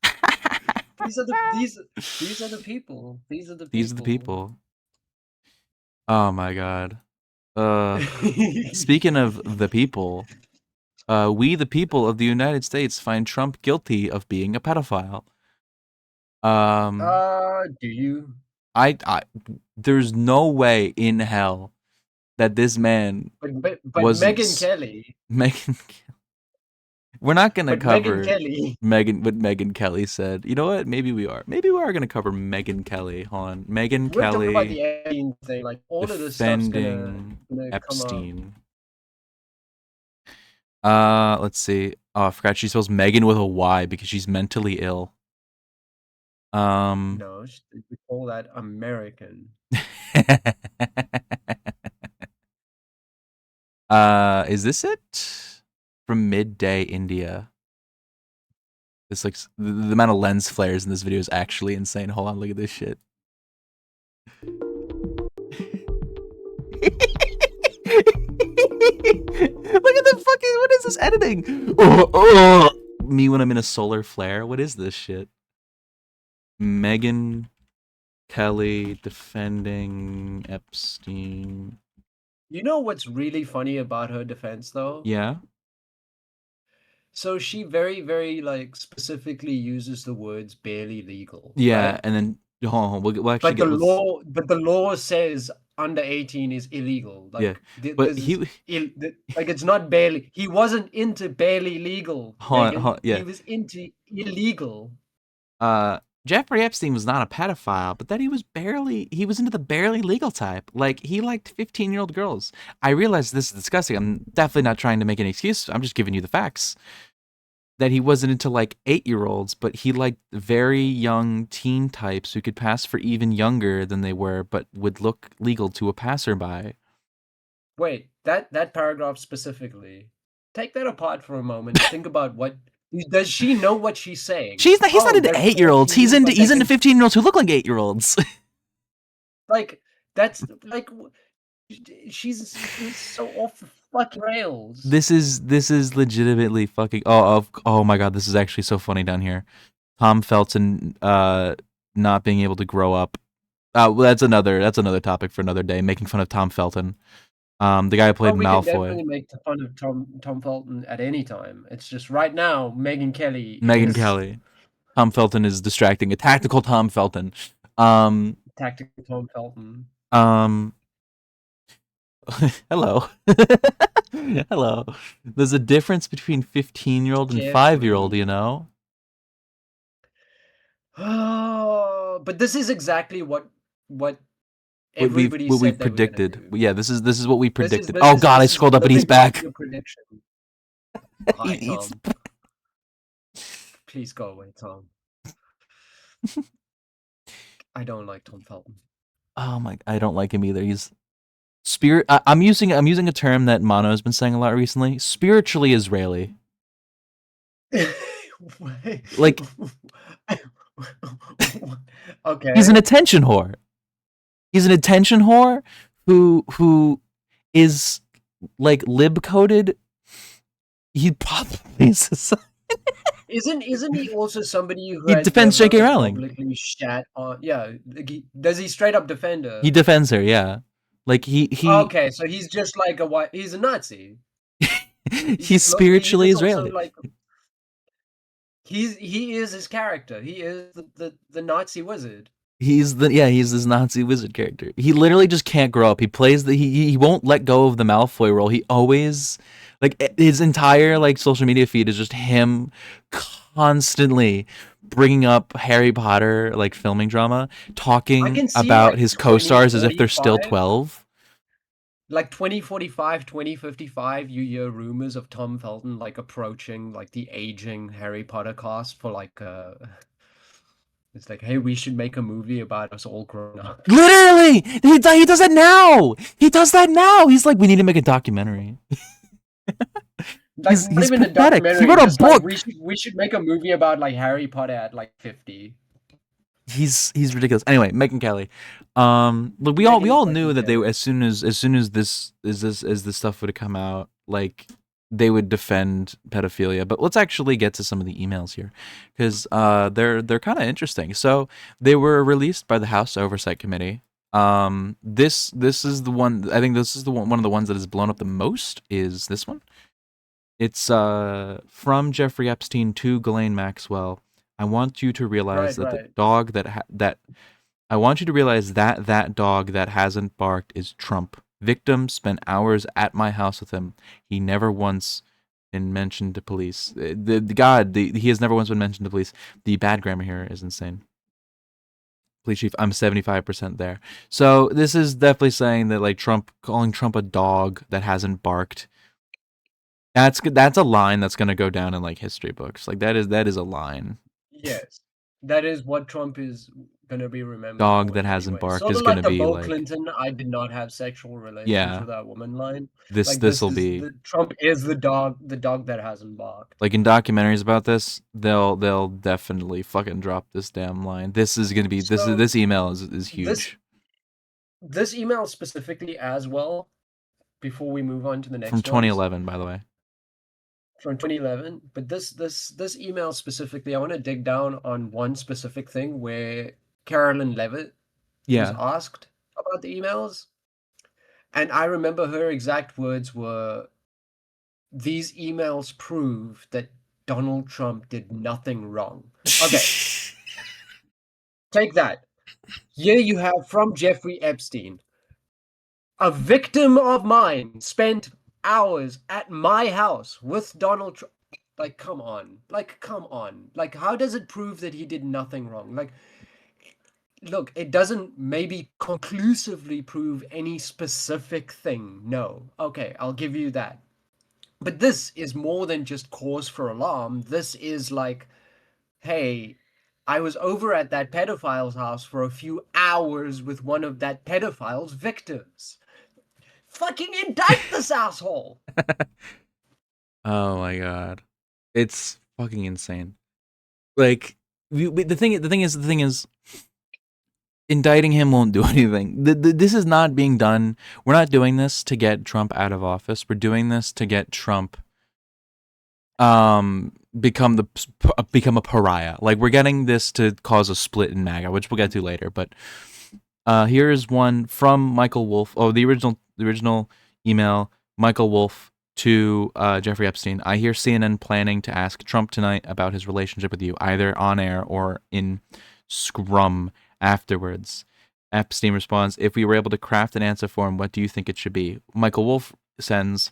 These are the people. These are the These are the people. people. Oh my god. Uh, speaking of the people, we the people of the United States find Trump guilty of being a pedophile. Um, Do you? I there's no way in hell that this man But wasn't Megyn Kelly, Megan. We're not gonna but Megyn cover Kelly, Megan what Megan Kelly said. You know what? Maybe we are. Maybe we are gonna cover Megan Kelly. Hold on, Megan we're talking about Kelly the Epstein thing. Like all of this stuff's defending gonna come up. Epstein. Let's see. Oh, I forgot she spells Megan with a Y because she's mentally ill. Um, No, we call that American. is this it? From midday India. This looks the amount of lens flares in this video is actually insane. Hold on, look at this shit. Look at the fucking, what is this editing? Me when I'm in a solar flare. What is this shit? Megan Kelly defending Epstein. You know what's really funny about her defense, though? Yeah. So she very, very like specifically uses the words barely legal, Yeah, right? and then hold on, we'll actually get let's But the law says under 18 is illegal. yeah. Like But there's this like it's not barely. He wasn't into barely legal, Megan. He yeah. was into illegal. Jeffrey Epstein was not a pedophile, but that he was into the barely legal type. Like he liked 15-year-old girls. I realize this is disgusting. I'm definitely not trying to make an excuse. I'm just giving you the facts. That he wasn't into like 8-year-olds, but he liked very young teen types who could pass for even younger than they were, but would look legal to a passerby. Wait, that paragraph specifically. Take that apart for a moment. Think about what does she know what she's saying? He's not Oh, into they're 8-year-olds. 14, but they He's into can 15-year-olds who look like 8-year-olds. like that's like she's so off the fucking rails. This is legitimately fucking oh my god, this is actually so funny down here. Tom Felton not being able to grow up. Well, that's another topic for another day, making fun of Tom Felton. The guy who Oh, played we can Malfoy. definitely make fun of Tom Felton at any time. It's just right now, Megyn Kelly Megan is Kelly. Tom Felton is distracting. A tactical Tom Felton. Um tactical Tom Felton. um hello. Hello. There's a difference between 15-year-old and 5-year-old, you Jeffrey. know? Oh, but this is exactly what everybody What we've said they were gonna predicted. do. Yeah, this is what we This is predicted. this Oh is god, I this is scrolled up and he's living up to back. your prediction. Hi, He's Tom. Please go away, Tom. I don't like Tom Felton. oh my, I don't like him either. He's spirit. I'm using a term that Mono has been saying a lot recently. Spiritually Israeli. Like he's an Okay. attention whore. He's an attention whore who is like lib coded. He probably is. Isn't he also somebody who He has defends J.K. never Rowling. publicly shat on? Yeah, like does he straight up defend He her? defends her. Yeah, like he Okay, so he's just like a white. He's a Nazi. he's He spiritually is also Israeli. like he is his character. He is the Nazi wizard. He's this Nazi wizard character. He literally just can't grow up. He plays he won't let go of the Malfoy role. He always like his entire like social media feed is just him constantly bringing up Harry Potter like filming drama, I talking can see about like his co-stars as if they're still 2045, 12. like 2045, 2055, you hear rumors of Tom Felton like approaching like the aging Harry Potter cast for like it's like, hey, we should make a movie about us all grown up. Literally, he does that now. He does that now. He's like, we need to make a documentary. Like not He's even a pathetic. He documentary, wrote a just like book. we should make a movie about like Harry Potter at like 50. He's ridiculous. Anyway, Megan Kelly. Look, we all Megyn knew that they Kelly. as soon as this stuff would come out, like they would defend pedophilia. But let's actually get to some of the emails here, because they're kind of interesting. So they were released by the House Oversight Committee. This is the one. I think this is the one of the ones that has blown up the most. Is this one? It's from Jeffrey Epstein to Ghislaine Maxwell. I want you to realize Right, that the right. dog that I want you to realize that that dog that hasn't barked is Trump. Victim spent hours at my house with him. He never once been mentioned to police. He has never once been mentioned to police. The bad grammar here is insane. Police chief, I'm 75% there. So this is definitely saying that like Trump calling Trump a dog that hasn't barked. That's a line that's gonna go down in like history books. Like that is a line. Yes. That is what Trump is gonna be remembered Dog for that in many hasn't ways. barked Sort is of like gonna the be Bill like, Clinton, I did not have sexual relations yeah, with that woman line. this Like this'll this is be the Trump is the dog that hasn't barked. like in documentaries about this, they'll definitely fucking drop this damn line. This is gonna be So this email is this huge. this email specifically as well, before we move on to the From next ones, 2011, by the way. from 2011. But this email specifically, I want to dig down on one specific thing where Carolyn Levitt was Yeah. asked about the emails, and I remember her exact words were, "These emails prove that Donald Trump did nothing wrong." Okay, take that. Here you have from Jeffrey Epstein. A victim of mine spent hours at my house with Donald Trump. Like, come on. Like, come on. Like, how does it prove that he did nothing wrong? Like, look, it doesn't maybe conclusively prove any specific thing. No. Okay, I'll give you that. But this is more than just cause for alarm. This is like, hey, I was over at that pedophile's house for a few hours with one of that pedophile's victims. Fucking indict this asshole. Oh my god, it's fucking insane. Like the thing is, indicting him won't do anything. This is not being done. We're not doing this to get Trump out of office. We're doing this to get Trump become a pariah. Like we're getting this to cause a split in MAGA, which we'll get to later. But here is one from Michael Wolff. Oh, the original email, Michael Wolff to Jeffrey Epstein. I hear CNN planning to ask Trump tonight about his relationship with you, either on air or in Scrum afterwards. Epstein responds, if we were able to craft an answer for him, what do you think it should be? Michael Wolff sends,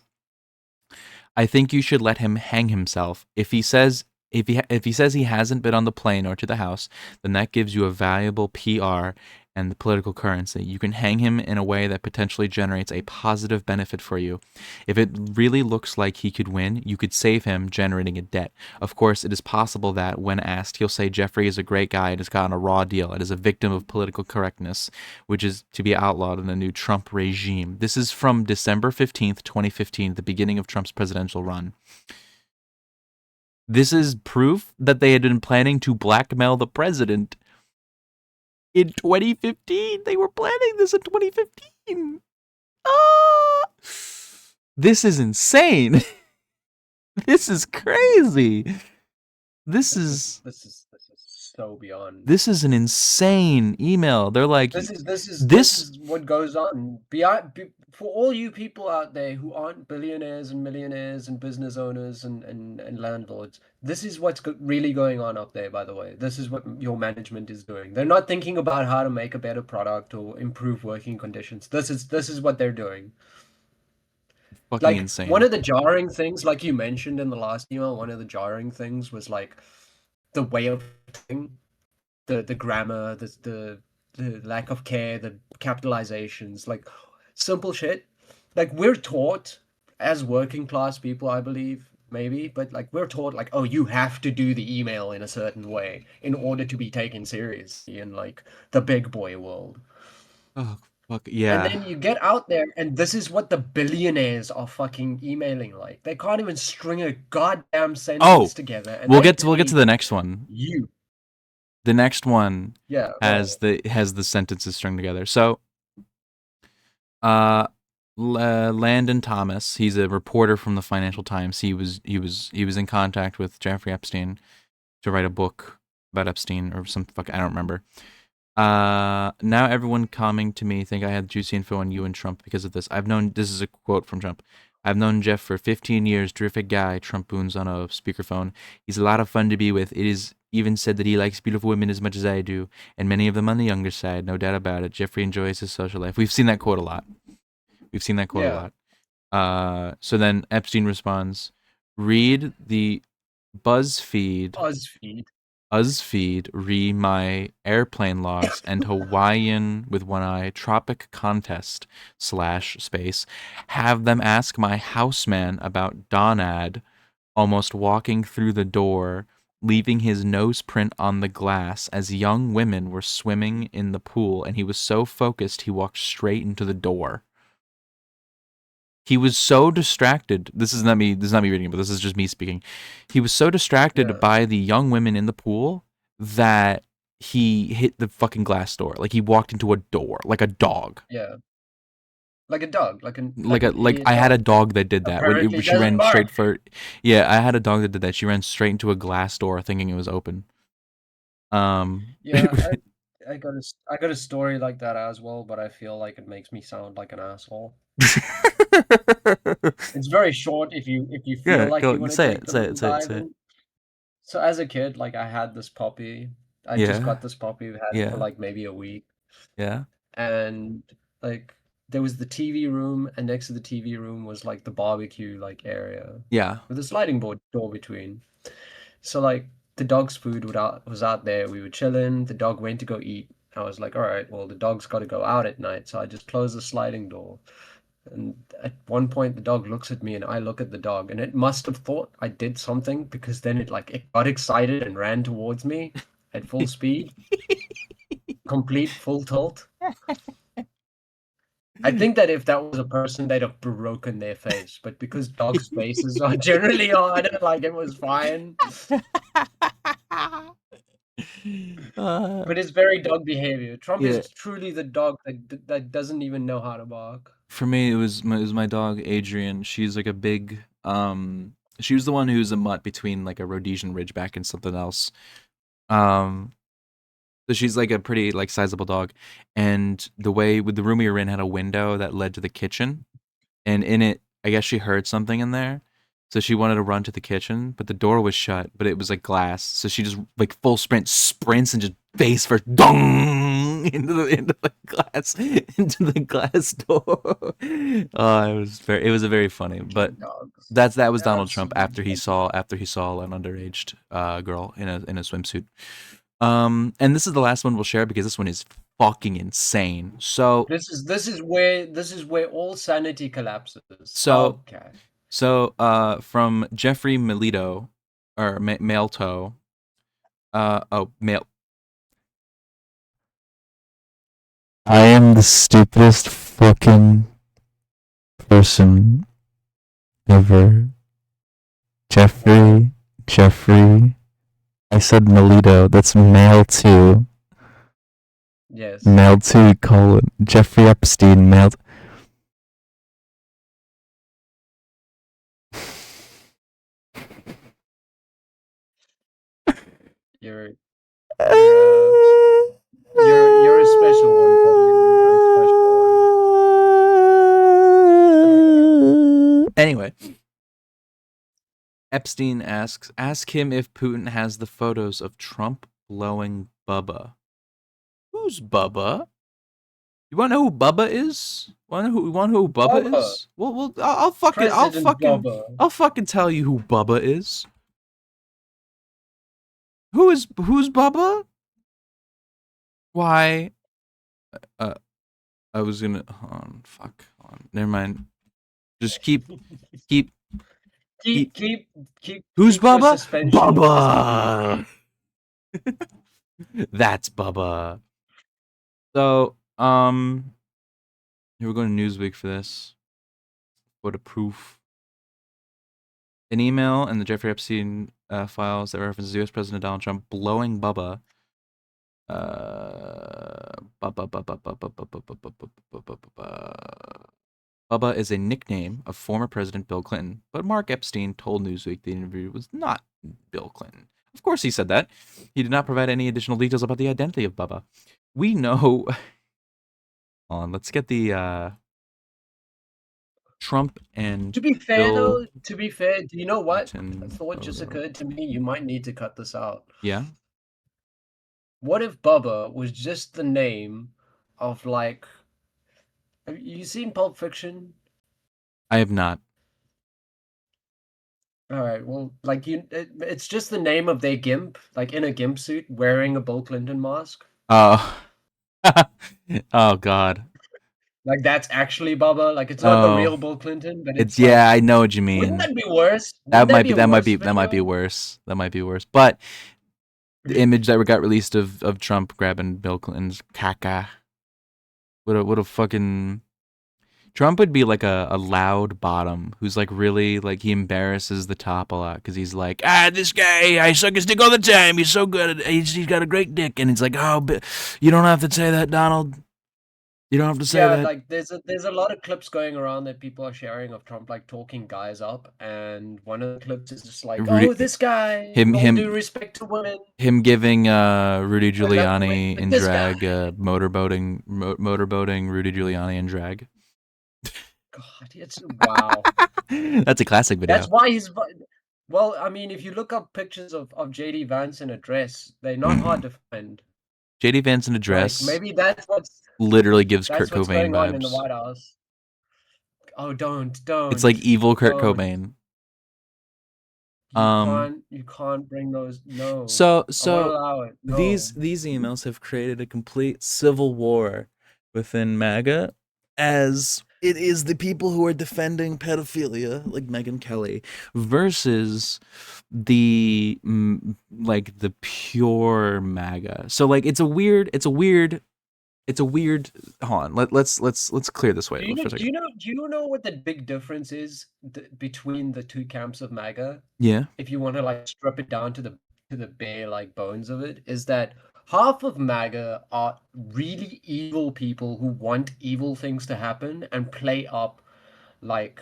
I think you should let him hang himself. If he says he hasn't been on the plane or to the house, then that gives you a valuable PR and the political currency. You can hang him in a way that potentially generates a positive benefit for you. If it really looks like he could win, you could save him generating a debt. Of course, it is possible that, when asked, he'll say Jeffrey is a great guy and has gotten a raw deal and is a victim of political correctness, which is to be outlawed in the new Trump regime. This is from December 15th, 2015, the beginning of Trump's presidential run. This is proof that they had been planning to blackmail the president in 2015. They were planning this in 2015. Ah! This is insane. This is crazy. This is This is so beyond. this is an insane email. They're like, This this. is what goes on. For all you people out there who aren't billionaires and millionaires and business owners and landlords, this is what's really going on up there, by the way. This is what your management is doing. They're not thinking about how to make a better product or improve working conditions. This is what they're doing. Fucking Like, one insane. of the jarring things, like you mentioned in the last email, one of the jarring things was like the way of thing, the grammar, the lack of care, the capitalizations, like simple shit. Like, we're taught as working class people, I believe, maybe, but like we're taught like, oh, you have to do the email in a certain way in order to be taken seriously in like the big boy world. Oh fuck And yeah. then you get out there, and this is what the billionaires are fucking emailing like. They can't even string a goddamn sentence Oh, together, and we'll they get to pay the next one. you. The next one Yeah, has the sentences strung together. So, uh, Landon Thomas, he's a reporter from the Financial Times. He was in contact with Jeffrey Epstein to write a book about Epstein or some fuck, I don't remember. Now everyone coming to me think I had juicy info on you and Trump because of this. This is a quote from Trump. I've known Jeff for 15 years. Terrific guy. Trump boons on a speakerphone. He's a lot of fun to be with. It is even said that he likes beautiful women as much as I do, and many of them on the younger side. No doubt about it. Jeffrey enjoys his social life. We've seen that quote a lot. We've seen that quote a Yeah. lot. So then Epstein responds, read the BuzzFeed BuzzFeed. BuzzFeed re my airplane logs and Hawaiian with one eye tropic contest slash space have them ask my houseman about Donad almost walking through the door, leaving his nose print on the glass as young women were swimming in the pool, and he was so focused he walked straight into the door. He was so distracted. This is not me reading it, but this is just me speaking. He was so distracted Yeah. by the young women in the pool that he hit the fucking glass door. Like he walked into a door, like a dog. Yeah. Like a dog, Like like a an like idiot I had a dog. dog that did that. Apparently She doesn't ran straight bark. for Yeah, I had a dog that did that. She ran straight into a glass door thinking it was open. Um Yeah, I got a story like that as well, but I feel like it makes me sound like an asshole. It's very short if you feel Yeah, like go you want to say take it, the say it, little say it, dive say it. in. So as a kid, like I had this puppy. I just Yeah, got this puppy. We had it for yeah, like maybe a week. yeah, And like there was the TV room, and next to the TV room was like the barbecue like area yeah. with a sliding board door between. So like the dog's food was out there. We were chilling. The dog went to go eat. I was like, all right, well the dog's got to go out at night, so I just closed the sliding door. And at one point, the dog looks at me, and I look at the dog, and it must have thought I did something because then it got excited and ran towards me at full speed, complete full tilt. I think that if that was a person, they'd have broken their face. But because dogs' faces are generally hard, like it was fine. uh, But it's very dog behavior. Trump yeah. is truly the dog that doesn't even know how to bark. For me, it was my dog Adrian. She's like a big she was the one who's a mutt between like a Rhodesian Ridgeback and something else. Um, so she's like a pretty like sizable dog, and the way with the room we were in had a window that led to the kitchen, and in it, I guess she heard something in there. So she wanted to run to the kitchen, but the door was shut, but it was like glass. So she just like full sprints and just face first dong into the glass into the glass door. It was a very funny, but Fucking dogs. that was Donald Trump Absolute dogs. after he saw an underage girl in a swimsuit. And this is the last one we'll share because this one is fucking insane. This is where all sanity collapses. So Okay. from Jeffrey Melito or Mailto. Mail. I am the stupidest fucking person ever. Jeffrey. I said Melito. That's mail two. Yes. Mail two colon. Jeffrey Epstein mailed. You're you're you're a special one, Pauline. You're a special one. Anyway, Epstein ask him if Putin has the photos of Trump blowing Bubba. Who's Bubba? You want to know who Bubba is? Want to know who Bubba Bubba, is? Well, President Bubba. I'll fucking tell you who Bubba is. Who's Bubba? Why? Uh, I was gonna. Fuck. Hold on. Never mind. Just keep, keep. Keep keep keep Who's keep your Bubba? suspension of disbelief. Bubba. That's Bubba. So, we're going to Newsweek for this. What a proof. An email and the Jeffrey Epstein files that references U.S. President Donald Trump blowing Bubba. Bubba is a nickname of former President Bill Clinton, but Mark Epstein told Newsweek the interview was not Bill Clinton. Of course he said that. He did not provide any additional details about the identity of Bubba. we know. Hold on, let's get the Trump and To be fair, Bill though, to be fair, do you know what? A Clinton thought just photo. occurred to me. You might need to cut this out. Yeah, What if Bubba was just the name of like? Have you seen Pulp Fiction? I have not. All right, well, like it's just the name of their gimp, like in a gimp suit, wearing a Bill Clinton mask. Oh, oh God. Like that's actually Bubba. Like it's not the Oh, real Bill Clinton, but it's it's yeah. like, I know what you wouldn't mean. that be worse? That Wouldn't that might be be a that might worse be that might be video? worse. That might be worse. But the image that got released of Trump grabbing Bill Clinton's caca. What a fucking Trump would be like a loud bottom who's like really like he embarrasses the top a lot because he's like this guy I suck his dick all the time, he's so good at it. He's got a great dick, and he's like, you don't have to say that, Donald, you don't have to say Yeah, that. like there's a lot of clips going around that people are sharing of Trump like talking guys up, and one of the clips is just like, Rudy, "Oh, this guy, him with all him due respect to women, him giving Rudy I love the way, Giuliani but in this guy, drag, motorboating Rudy Giuliani in drag. God, it's wow." That's a classic That's video. why well, I mean, if you look up pictures of JD Vance in a dress, they're not hard to find. JD Vance in a Like dress maybe literally gives Kurt that's what's Cobain going on in the vibes. White House. Oh, It's like evil Kurt don't. Cobain. You Um, can't bring those. No, so I won't so allow it. these No. these emails have created a complete civil war within MAGA, as it is the people who are defending pedophilia, like Megyn Kelly, versus like the pure MAGA. So like it's a weird. Hold on, let's clear this way Do you for know? a second. Do you know what the big difference is between the two camps of MAGA? Yeah, If you want to like strip it down to the bare like bones of it, is that half of MAGA are really evil people who want evil things to happen and play up like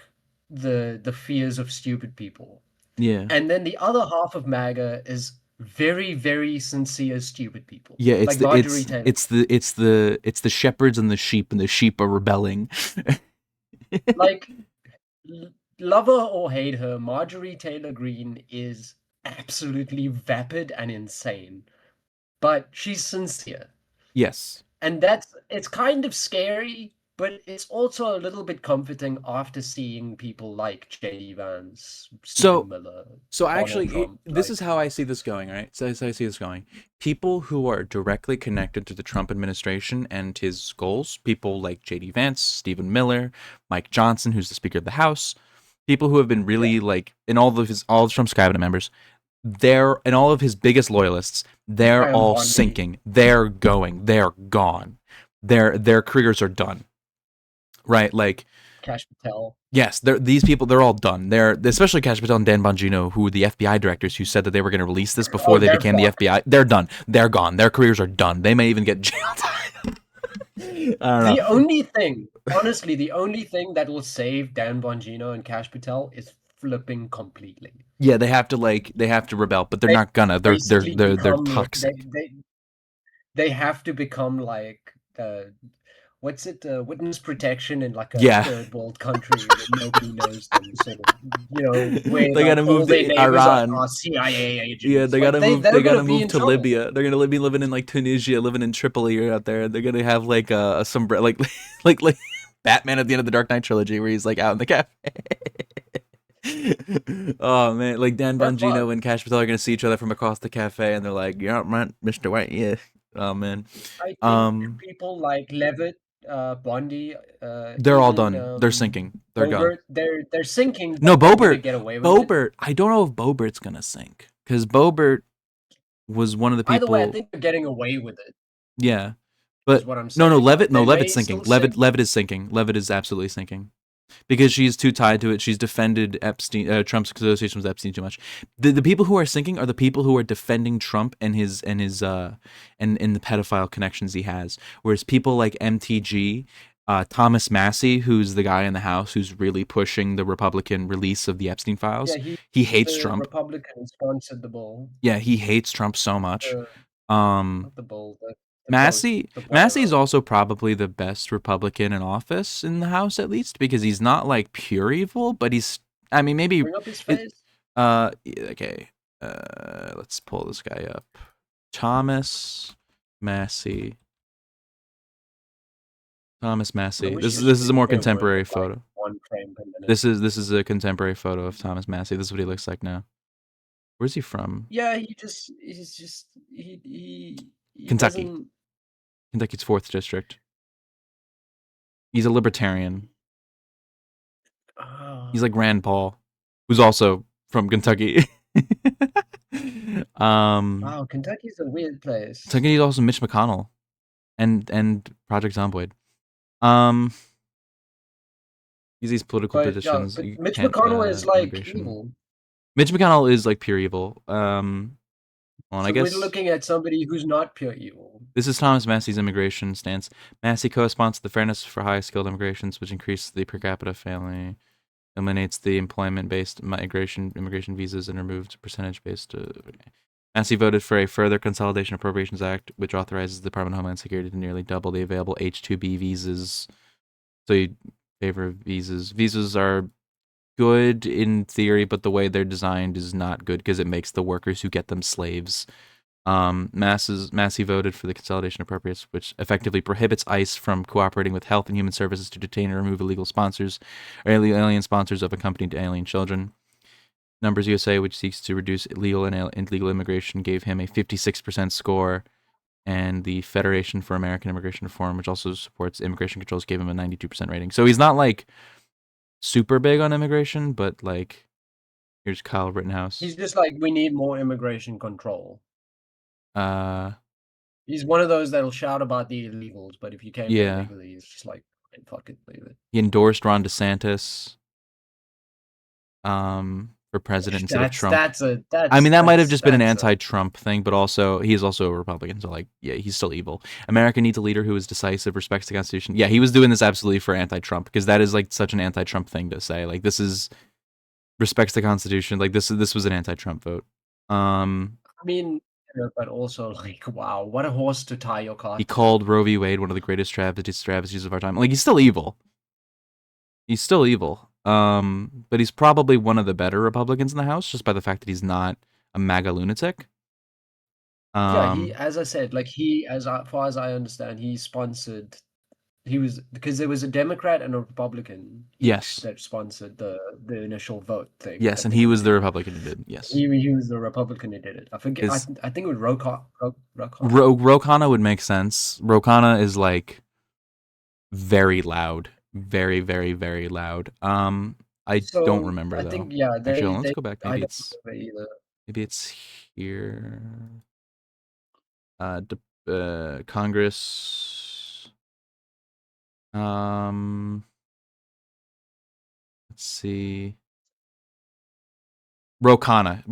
the fears of stupid people. yeah. And then the other half of MAGA is very, very sincere, stupid people. Yeah, Like Marjorie Taylor. it's the shepherds and the sheep are rebelling. Like, love her or hate her, Marjorie Taylor Greene is absolutely vapid and insane. But she's sincere. Yes. And it's kind of scary, but it's also a little bit comforting after seeing people like J.D. Vance, Stephen So Miller, so Donald actually, Trump. this Like, is how I see this going, right? So I see this going. People who are directly connected to the Trump administration and his goals, people like J.D. Vance, Stephen Miller, Mike Johnson, who's the Speaker of the House, people who have been yeah, really like in all of Trump's cabinet members, they're and all of his biggest loyalists, they're Pam all Bondi, sinking. They're going. They're gone. Their careers are done. Right? Like Cash Patel. yes, these people. They're all done. They're especially Cash Patel and Dan Bongino, who were the FBI directors who said that they were going to release this before Oh, they they're became the fucked. FBI. They're done. They're gone. Their careers are done. They may even get jail time. I don't The know. only thing, honestly, the only thing that will save Dan Bongino and Cash Patel is flipping completely. Yeah, they have to rebel, but they're They not gonna. basically They're become toxic. they have to become like what's it witness protection in like a Yeah, third world country that nobody knows them, sort of, where they like gotta move all their to neighbors Iran. are CIA Yeah, agents. Like they they're gotta gonna be move in to trouble. Libya. They're gonna be living in like Tunisia, living in Tripoli or out there. They're gonna have like a sombrero, like Batman at the end of the Dark Knight trilogy, where he's like out in the cafe. Oh man, like Dan They're fucked. Bongino and Cash Patel are gonna see each other from across the cafe, and they're like, "You're right, Mister White." Yeah. Oh man. I think Um, people like Levitt, Bondi, they're all even done. They're sinking. They're gone. Bobert, they're sinking, No, but they're gonna Bobert. get away with it. Bobert. I don't know if Bobert's gonna sink because Bobert was one of the Either way, I people. think they're getting away with it, Yeah, is but what I'm no, no, saying. Like Levitt. No, they Levitt's may sinking. still sink. Levitt is sinking. Levitt is absolutely sinking because she's too tied to it. She's defended Epstein, Trump's association with Epstein too much. The people who are sinking are the people who are defending Trump and and the pedophile connections he has. Whereas people like MTG, Thomas Massey, who's the guy in the House who's really pushing the Republican release of the Epstein Yeah, files, he he hates the Trump. Republican sponsored the bull. Yeah, he hates Trump so much. The Um, not the bull. Massey is also probably the best Republican in office in the House, at least, because he's not like pure evil, but he's. I mean, maybe Bring up his it. face. Okay. Let's pull this guy up. Thomas Massey. Thomas I Massey. wish This your is a screen more didn't work contemporary at like photo. 1 frame per minute. This is a contemporary photo of Thomas Massey. This is what he looks like now. Where's he from? Yeah, he Kentucky. doesn't. Kentucky's 4th district. He's a libertarian. He's like Rand Paul, who's also from Kentucky. Wow, Kentucky's a weird place. Kentucky's also Mitch McConnell and Project Zomboid. Um, these political But yeah, positions but you Mitch can't McConnell is like immigration. evil. Mitch McConnell is like pure evil. Well, I So we're guess looking at somebody who's not pure evil. this is Thomas Massey's immigration stance. Massey co-sponsors the Fairness for High Skilled Immigrations, which increases the per capita family, eliminates the employment-based immigration visas, and removes percentage-based. Massey voted for a further Consolidation Appropriations Act, which authorizes the Department of Homeland Security to nearly double the available H-2B visas. So you favor visas. Visas are good in theory, but the way they're designed is not good because it makes the workers who get them slaves. Massey voted for the Consolidation Appropriates, which effectively prohibits ICE from cooperating with Health and Human Services to detain or remove illegal sponsors or alien sponsors of accompanied alien children. Numbers USA, which seeks to reduce illegal and illegal immigration, gave him a 56% score, and the Federation for American Immigration Reform, which also supports immigration controls, gave him a 92% rating. So he's not like super big on immigration, but like here's Kyle Rittenhouse. He's just like, we need more immigration control. Uh, He's one of those that'll shout about the illegals, but if you came here yeah, illegally, it's just like, fuck it, leave it. he endorsed Ron DeSantis for president instead of Trump. I mean, that might have just been an anti-Trump thing, but also he's also a Republican, so like, yeah, he's still evil. America needs a leader who is decisive, respects the Constitution. Yeah, he was doing this absolutely for anti-Trump because that is like such an anti-Trump thing to say. Like, this is respects the Constitution. Like, this was an anti-Trump vote. I mean, but also like, wow, what a horse to tie your car He to. called Roe v. Wade one of the greatest travesties of our time. Like, he's still evil. He's still evil. But he's probably one of the better Republicans in the House just by the fact that he's not a MAGA lunatic. Yeah, as I said, like as far as I understand, he was, because there was a Democrat and a Republican each that sponsored the initial vote thing. Yes, and he was the Republican who did. Yes, he was the Republican who did it. I forget. I think it was Ro Khanna would make sense. Ro Khanna is like very loud, very, very, very loud. I don't remember I though. think, yeah, Actually, let's go back. I Maybe don't it's remember either. maybe it's here. Congress. Let's see. Ro Khanna.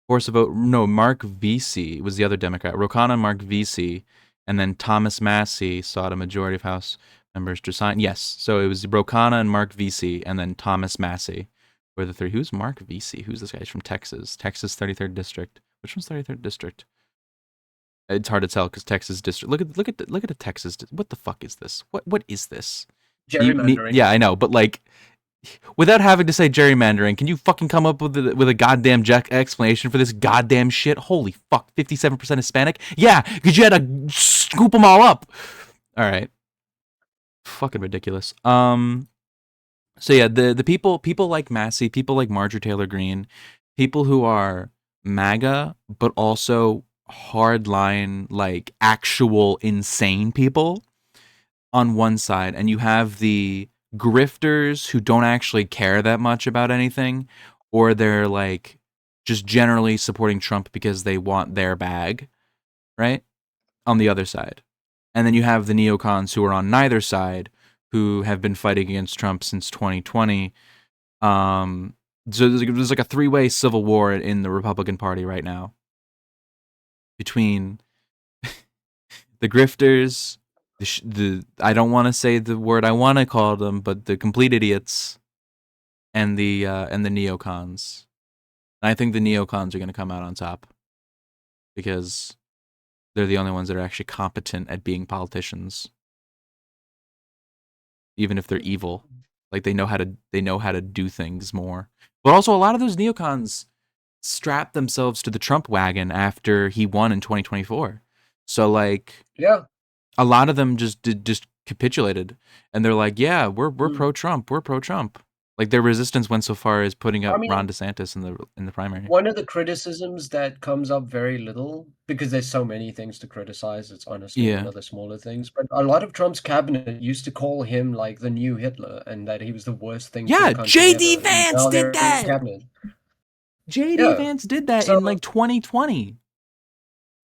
Force a vote. No, Mark Vesey was the other Democrat. Ro Khanna and Mark Vesey, and then Thomas Massey sought a majority of House members to sign. Yes, so it was Ro Khanna and Mark Vesey, and then Thomas Massey were the three. Who's Mark Vesey? Who's this guy? He's from Texas. Texas 33rd District. Which one's 33rd District? It's hard to tell because Texas district. Look at the Texas. What the fuck is this? What is this? Gerrymandering. Yeah, I know, but like, without having to say gerrymandering, can you fucking come up with a goddamn explanation for this goddamn shit? Holy fuck, 57% Hispanic? Yeah, because you had to scoop them all up. All right, fucking ridiculous. So yeah, the people like Massey, people like Marjorie Taylor Greene, people who are MAGA, but also hardline, like actual insane people on one side, and you have the grifters who don't actually care that much about anything, or they're like just generally supporting Trump because they want their bag, right? On the other side. And then you have the neocons who are on neither side, who have been fighting against Trump since 2020. So there's like a three-way civil war in the Republican Party right now between the grifters, the I don't want to say the word I want to call them, but the complete idiots, and the neocons. And I think the neocons are going to come out on top because they're the only ones that are actually competent at being politicians, even if they're evil. Like they know how to do things more. But also, a lot of those neocons strapped themselves to the Trump wagon after he won in 2024. So like Yeah. a lot of them just capitulated, and they're like, yeah, we're Mm. pro Trump, we're pro Trump. Like their resistance went so far as putting I up Ron mean, DeSantis in the primary. one of the criticisms that comes up very little, because there's so many things to criticize, it's honestly one Yeah, of the smaller things. But a lot of Trump's cabinet used to call him like the new Hitler and that he was the worst thing for the yeah. country JD ever. And Vance now did they're in his that. cabinet. JD Yeah. Vance did that So in like 2020.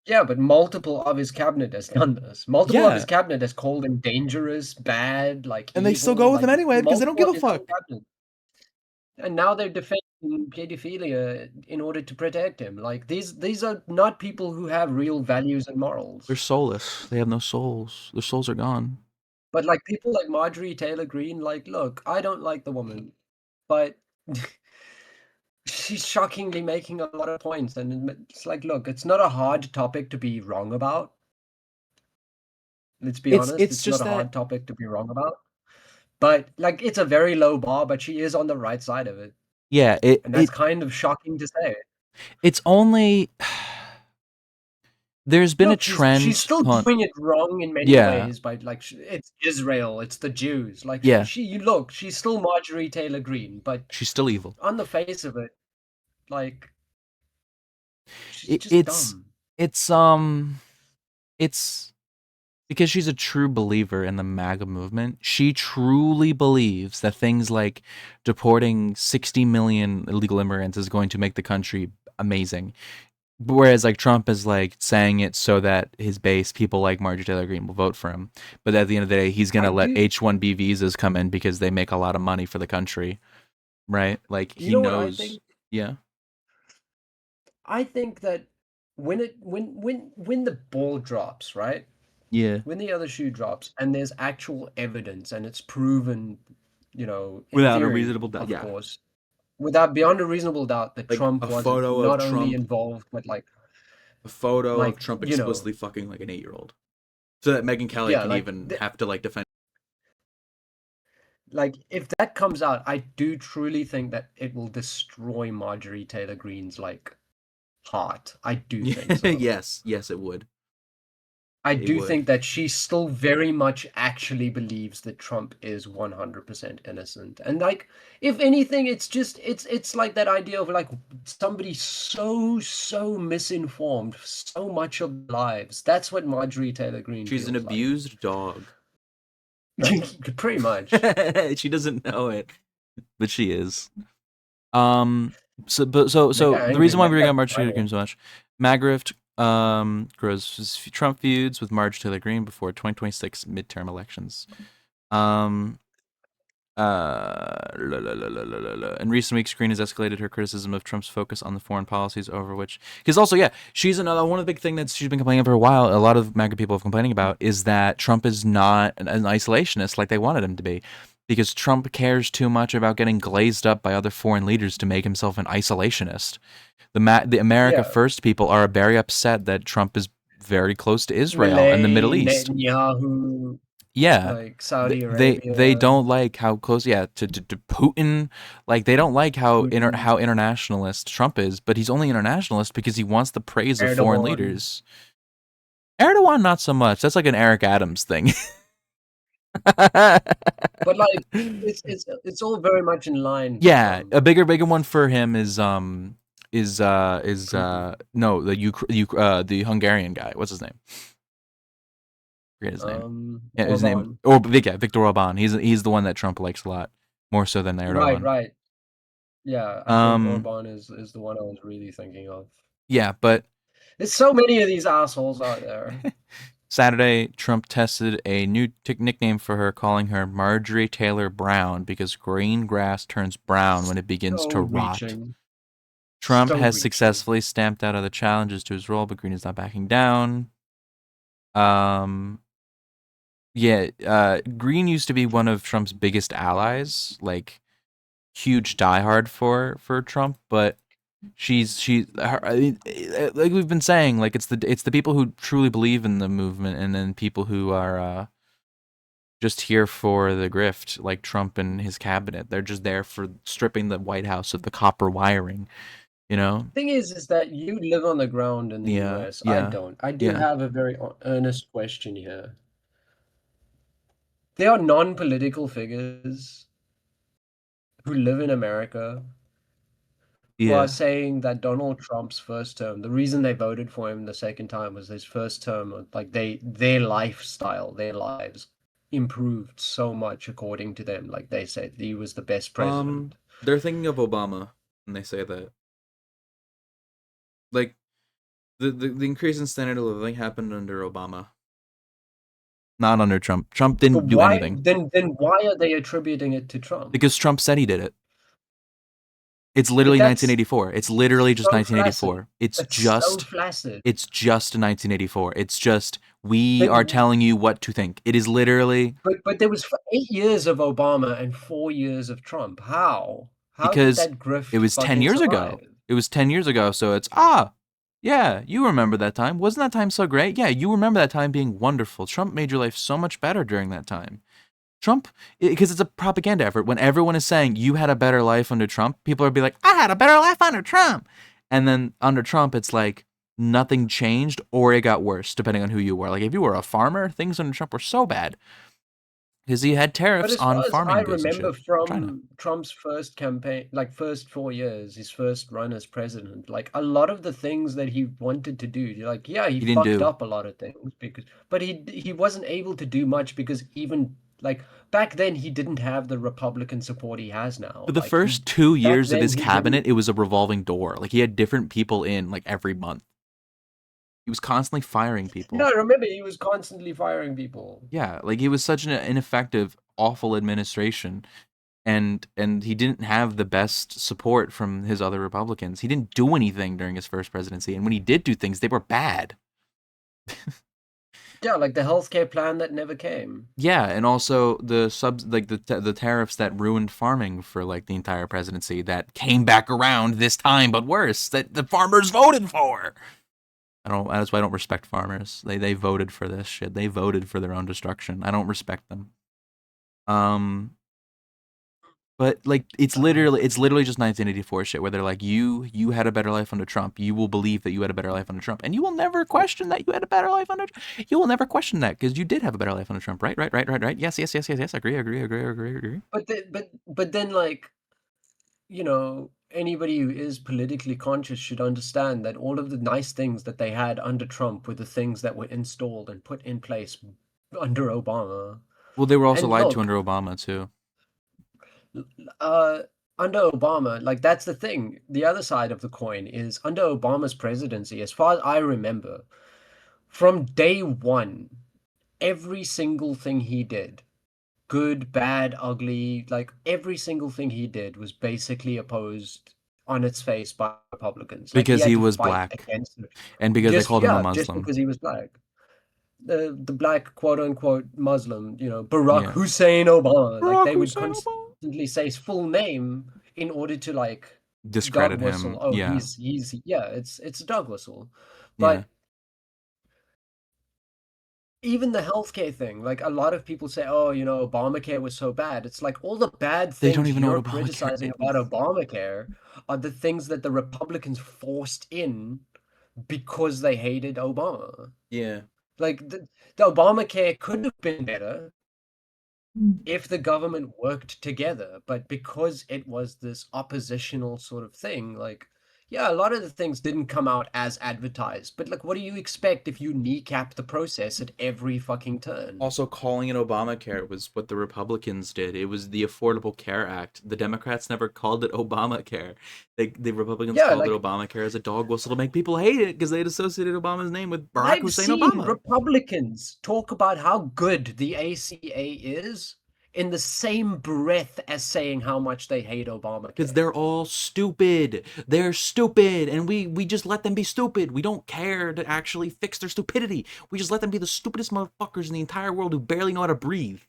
yeah, but multiple of his cabinet has done this. Multiple of his Yeah, cabinet has called him dangerous, bad, like and they still evil, go with him like anyway because they don't multiple give of a his own fuck. cabinet. And now they're defending pedophilia in order to protect him. Like these are not people who have real values and They're morals. soulless. They have no souls. Their souls are gone. But like people like Marjorie Taylor Greene, like, look, I don't like the woman, but she's shockingly making a lot of points, and it's like, look, it's not a hard topic to be wrong about. Let's be honest, It's it's not just a that hard topic to be wrong about. But like, it's a very low bar, but she is on the right side of it, yeah, and that's kind of shocking to say. it's only there's been a Look, she's trend. still Hold on. doing it wrong in many Yeah, ways by like it's Israel, it's the Jews. Like yeah. you look, she's still Marjorie Taylor Greene, but She's still evil. on the face of it, like she's It, just it's dumb. it's um it's because she's a true believer in the MAGA movement. She truly believes that things like deporting 60 million illegal immigrants is going to make the country amazing. Whereas like Trump is like saying it so that his base, people like Marjorie Taylor Greene, will vote for him. But at the end of the day, he's I gonna let do. H-1B visas come in because they make a lot of money for the country, right? Like You he know what I knows. think? Yeah, I think that when the ball drops, right? yeah. When the other shoe drops, and there's actual evidence, and it's proven, in Without a theory, reasonable doubt, of yeah. course, without beyond a reasonable doubt that Like Trump was not only involved, but a photo of like Trump explicitly fucking like an 8-year-old, so that Megyn Kelly yeah, can even have to like defend. like if that comes out, I do truly think that it will destroy Marjorie Taylor Greene's like heart. I do think so. Yes, yes, it would. I It do would. think that she still very much actually believes that Trump is 100% innocent. And like if anything it's like that idea of like somebody so misinformed so much of their lives. That's what Marjorie Taylor Greene She's an feels like. abused dog. Pretty much. She doesn't know it, but she is. Um. So Yeah, the angry. reason why we Maybe bring I up can Marjorie find Taylor Greene one. so much, Magrift grows his Trump feuds with Marjorie Taylor Greene before 2026 midterm elections. Um. In recent weeks, Green has escalated her criticism of Trump's focus on the foreign policies over which, because also, yeah, she's another one of the big thing that she's been complaining for a while. A lot of MAGA people have complaining about is that Trump is not an isolationist like they wanted him to be, because Trump cares too much about getting glazed up by other foreign leaders to make himself an isolationist. The America Yeah. First people are very upset that Trump is very close to Israel and the Middle Relay, East. Netanyahu, Yeah, like Saudi they Arabia, don't like how close, yeah, to Putin. Like they don't like Putin, how internationalist Trump is, but he's only internationalist because he wants the praise of foreign Erdogan. leaders. Erdogan, not so much. That's like an Eric Adams thing. But like it's all very much in line for Yeah, Trump. a bigger one for him is Putin. no, the Hungarian guy. What's his name? Forget his name. Yeah, his name, Orban. or yeah, Viktor Orban. He's the one that Trump likes a lot more so than Right, Erdogan. right. Yeah, I think Um, Orban is the one I was really thinking of. yeah, but There's so many of these assholes out there. Saturday, Trump tested a new nickname for her, calling her Marjorie Taylor Brown because green grass turns brown when it begins So to rot. reaching. Trump So has reaching. successfully stamped out other challenges to his role, but Green is not backing down. Um, yeah, Green used to be one of Trump's biggest allies, like huge diehard for Trump, but I mean, like we've been saying, like it's the people who truly believe in the movement, and then people who are just here for the grift, like Trump and his cabinet. They're just there for stripping the White House of the copper wiring, you know? Thing is that you live on the ground in the Yeah, US. I yeah, don't. I do yeah. have a very earnest question here. There are non-political figures who live in America who are Yeah. saying that Donald Trump's first term, the reason they voted for him the second time was his first term, like their lifestyle, their lives improved so much according to them. Like they said, he was the best president. They're thinking of Obama when they say that. Like the increase in standard of living happened under Obama, not under Trump. Trump But didn't do why anything then why are they attributing it to Trump? because Trump said he did it. It's But literally that's 1984. It's literally just so flaccid. 1984. It's so flaccid. It's just 1984. It's just we are Then telling you what to think. It is literally but there was 8 years of Obama and 4 years of Trump. How? How did because that it grift was 10 fucking years ago. survive? It was 10 years ago, so it's yeah, you remember that time. Wasn't that time so great? Yeah, you remember that time being wonderful. Trump made your life so much better during that time. Trump, because it's a propaganda effort. When everyone is saying you had a better life under Trump, people are be like, I had a better life under Trump. And then under Trump, it's like nothing changed or it got worse, depending on who you were. Like if you were a farmer, things under Trump were so bad because he had But tariffs as far on as I farming goods and remember shit. China. from Trump's first campaign, like first 4 years, his first run as president, like a lot of the things that he wanted to do, like yeah, he He didn't fucked do. up a lot of things because, but he wasn't able to do much because even like back then he didn't have the Republican support he has now. For the Like he first 2 years back of then his he didn't. cabinet, it was a revolving door. Like he had different people in like every month. He was constantly firing No, people. I remember he was constantly firing people. Yeah, like he was such an ineffective, awful administration, and he didn't have the best support from his other Republicans. He didn't do anything during his first presidency, and when he did do things, they were bad. Yeah, like the healthcare plan that never came. Yeah, and also the subs like the tariffs that ruined farming for like the entire presidency that came back around this time, but worse, that the farmers voted for. I don't. That's why I don't respect farmers. They voted for this shit. They voted for their own destruction. I don't respect them. Um, But like it's literally just 1984 shit where they're like you had a better life under Trump. You will believe that you had a better life under Trump, and you will never question that you had a better life under. You will never question that because you did have a better life under Trump, right? Right, right, right, right. Yes, yes, yes, yes, yes. Agree, agree, agree, agree, agree. But then like anybody who is politically conscious should understand that all of the nice things that they had under Trump were the things that were installed and put in place under Obama. Well, they were also And lied to look, under Obama too. uh, under Obama, like that's the thing. The other side of the coin is under Obama's presidency, as far as I remember, from day one, every single thing he did, good, bad, ugly, like every single thing he did was basically opposed on its face by Republicans. Like he Because he had to was fight black against it. and because they Just called him a yeah, just Muslim. because he was black. The black quote unquote Muslim, Barack Yeah, Hussein Obama. Like Barack they would Hussein Obama. constantly say his full name in order to like dog Discredit whistle. him. Oh, Yeah, he's yeah, it's a dog whistle. yeah. But even the healthcare thing, like a lot of people say, oh, Obamacare was so bad. It's like all the bad They don't things even know you're what Obamacare criticizing about is. Obamacare are the things that the Republicans forced in because they hated Obama. Yeah. Like the Obamacare could have been better if the government worked together, but because it was this oppositional sort of thing, like, yeah, a lot of the things didn't come out as advertised, but like, what do you expect if you kneecap the process at every fucking turn? Also, calling it Obamacare was what the Republicans did. It was the Affordable Care Act. The Democrats never called it Obamacare. The Republicans Yeah, called it like Obamacare as a dog whistle to make people hate it because they'd associated Obama's name with Barack I've Hussein seen Obama. Republicans talk about how good the ACA is in the same breath as saying how much they hate Because Obamacare. they're all stupid. They're stupid, and we just let them be stupid. We don't care to actually fix their stupidity. We just let them be the stupidest motherfuckers in the entire world who barely know how to breathe.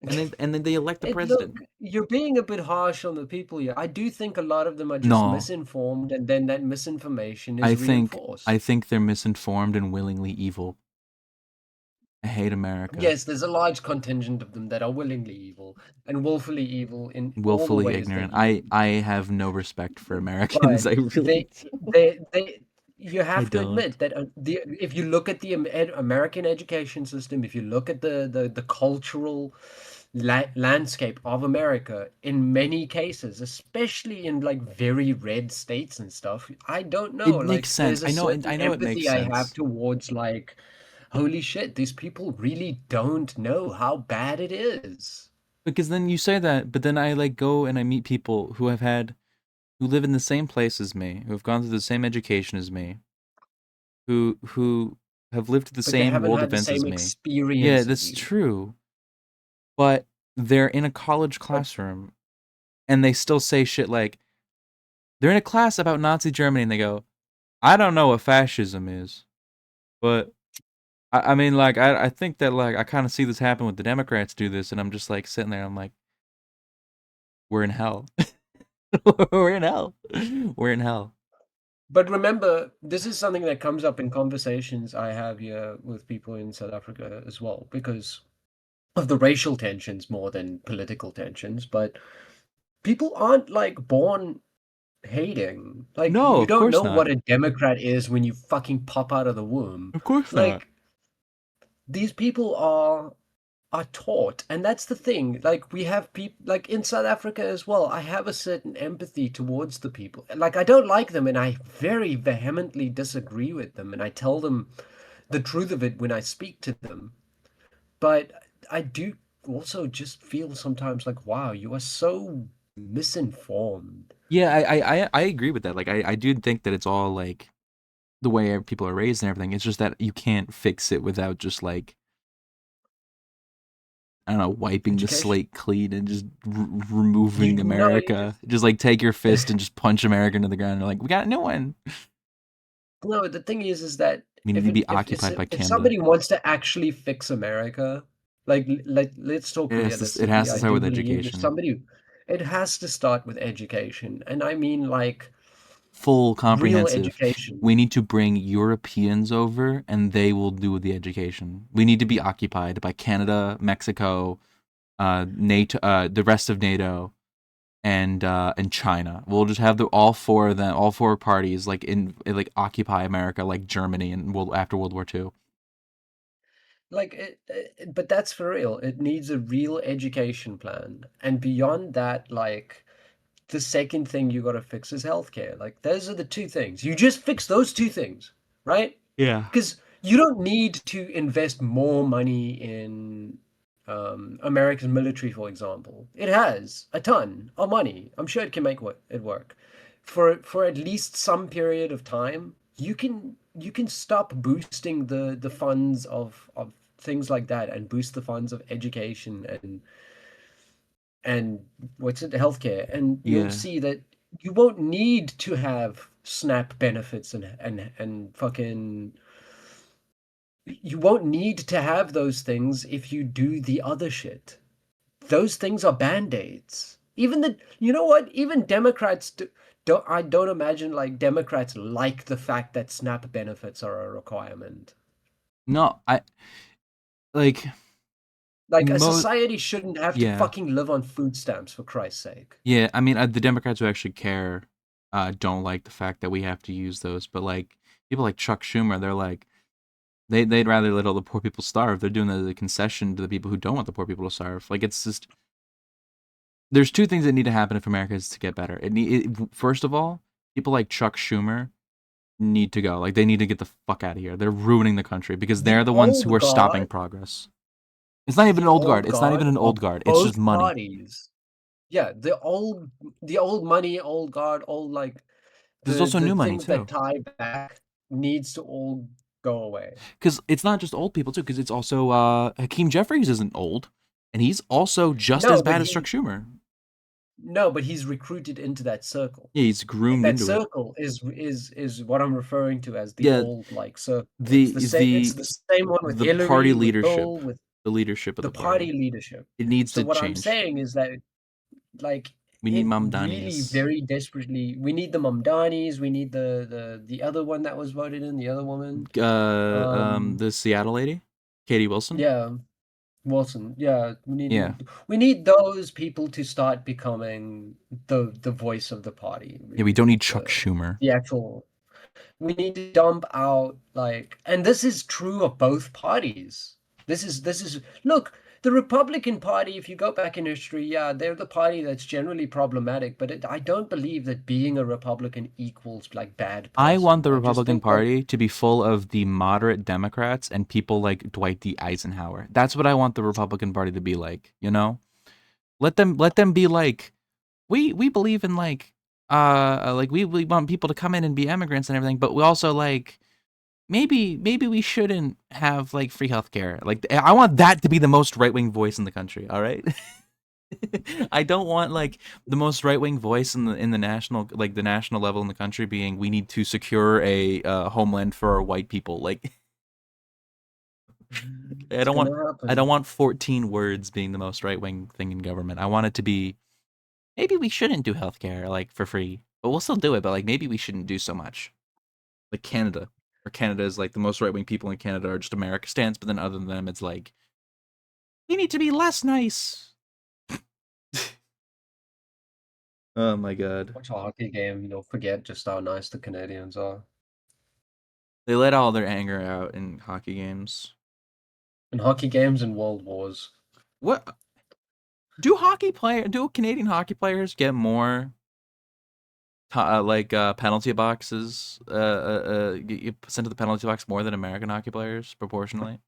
and then they elect the And look, president. you're being a bit harsh on the people here. I do think a lot of them are just No, misinformed, and then that misinformation I is think I reinforced. think they're misinformed and willingly evil. I hate America. Yes, there's a large contingent of them that are willingly evil and willfully evil in all the Willfully ways that ignorant. you. I have no respect for Americans. But I really they you I have to don't. admit that the if you look at the American education system, if you look at the cultural landscape of America, in many cases, especially in like very red states and stuff, I don't know, It makes like sense. there's a I certain know it makes empathy I have sense. towards like, holy shit, these people really don't know how bad it is. Because then you say that, but then I like go and I meet people who live in the same place as me, who have gone through the same education as me, who have lived through the But they same haven't world had the events same as me. Yeah, experience as that's you. true. But they're in a college But classroom and they still say shit like they're in a class about Nazi Germany and they go, I don't know what fascism is, but I mean like I think that like I kind of see this happen with the Democrats do this and I'm just like sitting there I'm like we're in hell. We're in hell. We're in hell. But remember, this is something that comes up in conversations I have here with people in South Africa as well, because of the racial tensions more than political tensions. But people aren't like born hating. Like, No, you of don't course know what not. a Democrat is when you fucking pop out of the womb. Of course not. Like, these people are taught, and that's the thing. Like, we have people like in South Africa as well. I have a certain empathy towards the people. Like, I don't like them and I very vehemently disagree with them, and I tell them the truth of it when I speak to them. But I do also just feel sometimes like, wow, you are so misinformed. Yeah, I agree with that. Like I do think that it's all like the way people are raised and everything. It's just that you can't fix it without just like I don't know, wiping the Education. slate clean and just removing You know, you America. Just like take your fist and just punch America into the ground. You're like, we got a new one. no, the thing is that We need if to be an, occupied by if Canada. somebody wants to actually fix America, like let's talk It has realistically. to I start do with believe if education. somebody, it has to start with education, and I mean like Full real comprehensive. education. We need to bring Europeans over and they will do the education. We need to be occupied by Canada, Mexico, NATO, the rest of NATO, and China. We'll just have the all four of them, all four parties, like like occupy America, like Germany, and after World War II. Like but that's for real. It needs a real education plan, and beyond that, like the second thing you got to fix is healthcare. Like those are the two things. You just fix those two things, right? Yeah. Because you don't need to invest more money in American military, for example. It has a ton of money. I'm sure it can make it work. For at least some period of time, you can stop boosting the funds of things like that and boost the funds of education and what's it, healthcare, and you'll Yeah. see that you won't need to have SNAP benefits and fucking you won't need to have those things if you do the other shit. Those things are band-aids. Even the you know what? Even Democrats don't I don't imagine like Democrats like the fact that SNAP benefits are a requirement. No, I like Like a most. society shouldn't have to Yeah. fucking live on food stamps for Christ's sake. Yeah. I mean, the Democrats who actually care don't like the fact that we have to use those, but like people like Chuck Schumer, they're like they'd rather let all the poor people starve. They're doing the concession to the people who don't want the poor people to starve. Like it's just there's two things that need to happen if America is to get better. First of all, people like Chuck Schumer need to go. Like they need to get the fuck out of here. They're ruining the country because The they're the ones who old are stopping guard, progress. It's not even the an old guard. old It's not even guard an old of guard. It's just both money. parties. Yeah, the old money, old guard, old like There's the also the new money things that too. tie back needs to all go away. Because it's not just old people too. Because it's also Hakeem Jeffries isn't old, and he's also just as No, but bad as Chuck he Schumer. no, but he's recruited into that circle. Yeah, he's groomed That into it. circle is what I'm referring to as the Yeah, old like circle. It's the the same. It's the the same one with the party Hillary, with leadership. Bill, with. The leadership of the the party. party leadership. It needs So to what I'm change. saying is that, like, We need it really Mamdanis. very desperately, we need the Mamdanis, we need the other one that was voted in, the other woman. The Seattle lady, Katie Wilson. Yeah, Wilson. Yeah, Yeah, we need those people to start becoming the voice of the party, yeah. We really. don't need Chuck The Schumer. the actual we need to dump out, like, and this is true of both parties. This is look, the Republican Party, if you go back in history, yeah, they're the party that's generally problematic, but I don't believe that being a Republican equals like bad I want person. the I just Republican think that Party to be full of the moderate Democrats and people like Dwight D. Eisenhower. That's what I want the Republican Party to be like, you know? Let them be like we believe in like we want people to come in and be immigrants and everything, but we also like maybe we shouldn't have like free healthcare. Like I want that to be the most right-wing voice in the country, all right? I don't want like the most right wing voice in the national like the national level in the country being we need to secure a homeland for our white people. Like I it's don't want gonna I don't happen. want 14 words being the most right wing thing in government. I want it to be maybe we shouldn't do healthcare like for free, but we'll still do it. But like maybe we shouldn't do so much. Like Canada, or Canada is like the most right wing people in Canada are just America stance, but then other than them, it's like we need to be less nice. Oh my god. Watch a hockey game, you'll forget just how nice the Canadians are. They let all their anger out in hockey games. In hockey games and world wars. What do Canadian hockey players get more penalty boxes get sent to the penalty box more than American hockey players proportionally?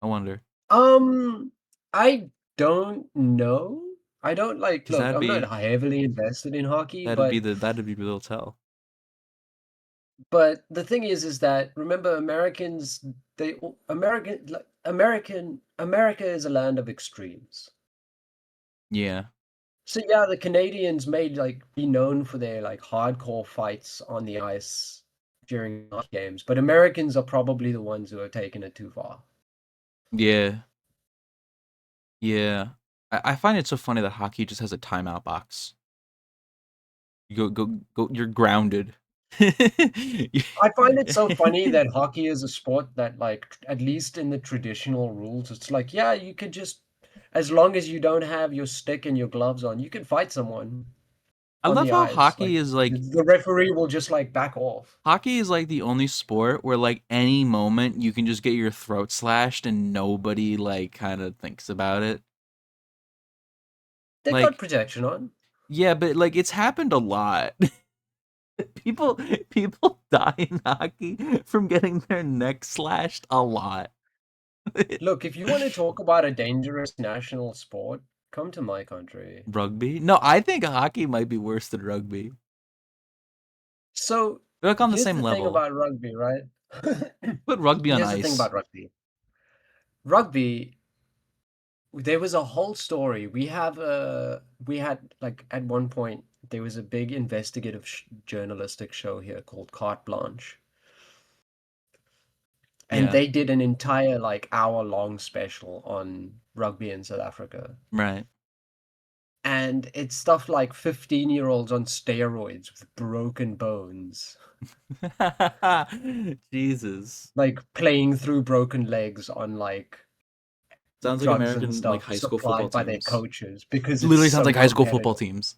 I wonder. Um, I don't know. I don't like Cuz look, I'm not heavily invested in hockey, that'd be the real tell. but the thing is that remember Americans, American like America is a land of extremes. Yeah. So yeah, the Canadians may like be known for their like hardcore fights on the ice during hockey games, but Americans are probably the ones who are taking it too far. Yeah. Yeah. I find it so funny that hockey just has a timeout box. You go you're grounded. I find it so funny that hockey is a sport that, like, at least in the traditional rules, it's like, yeah, you could just, as long as you don't have your stick and your gloves on, you can fight someone I on love the how ice. Like, the referee will just like back off. hockey is like the only sport where like any moment you can just get your throat slashed and nobody like kind of thinks about it. They've got Like protection on. yeah, but like it's happened a lot. people people die in hockey from getting their neck slashed a lot. Look, if you want to talk about a dangerous national sport, come to my country. Rugby? No, I think hockey might be worse than rugby. So They're like on the here's same the thing level. about rugby, right? Put rugby on Here's the thing ice. about rugby. Rugby, there was a whole story. We had like at one point there was a big investigative journalistic show here called Carte Blanche, and Yeah, they did an entire like hour-long special on rugby in South Africa. right. And it's stuff like 15-year-olds on steroids with broken bones, Jesus. like playing through broken legs on like Sounds like drugs and American like stuff high school football supplied by their teams. coaches because it's Literally sounds so like high school football competitive. teams.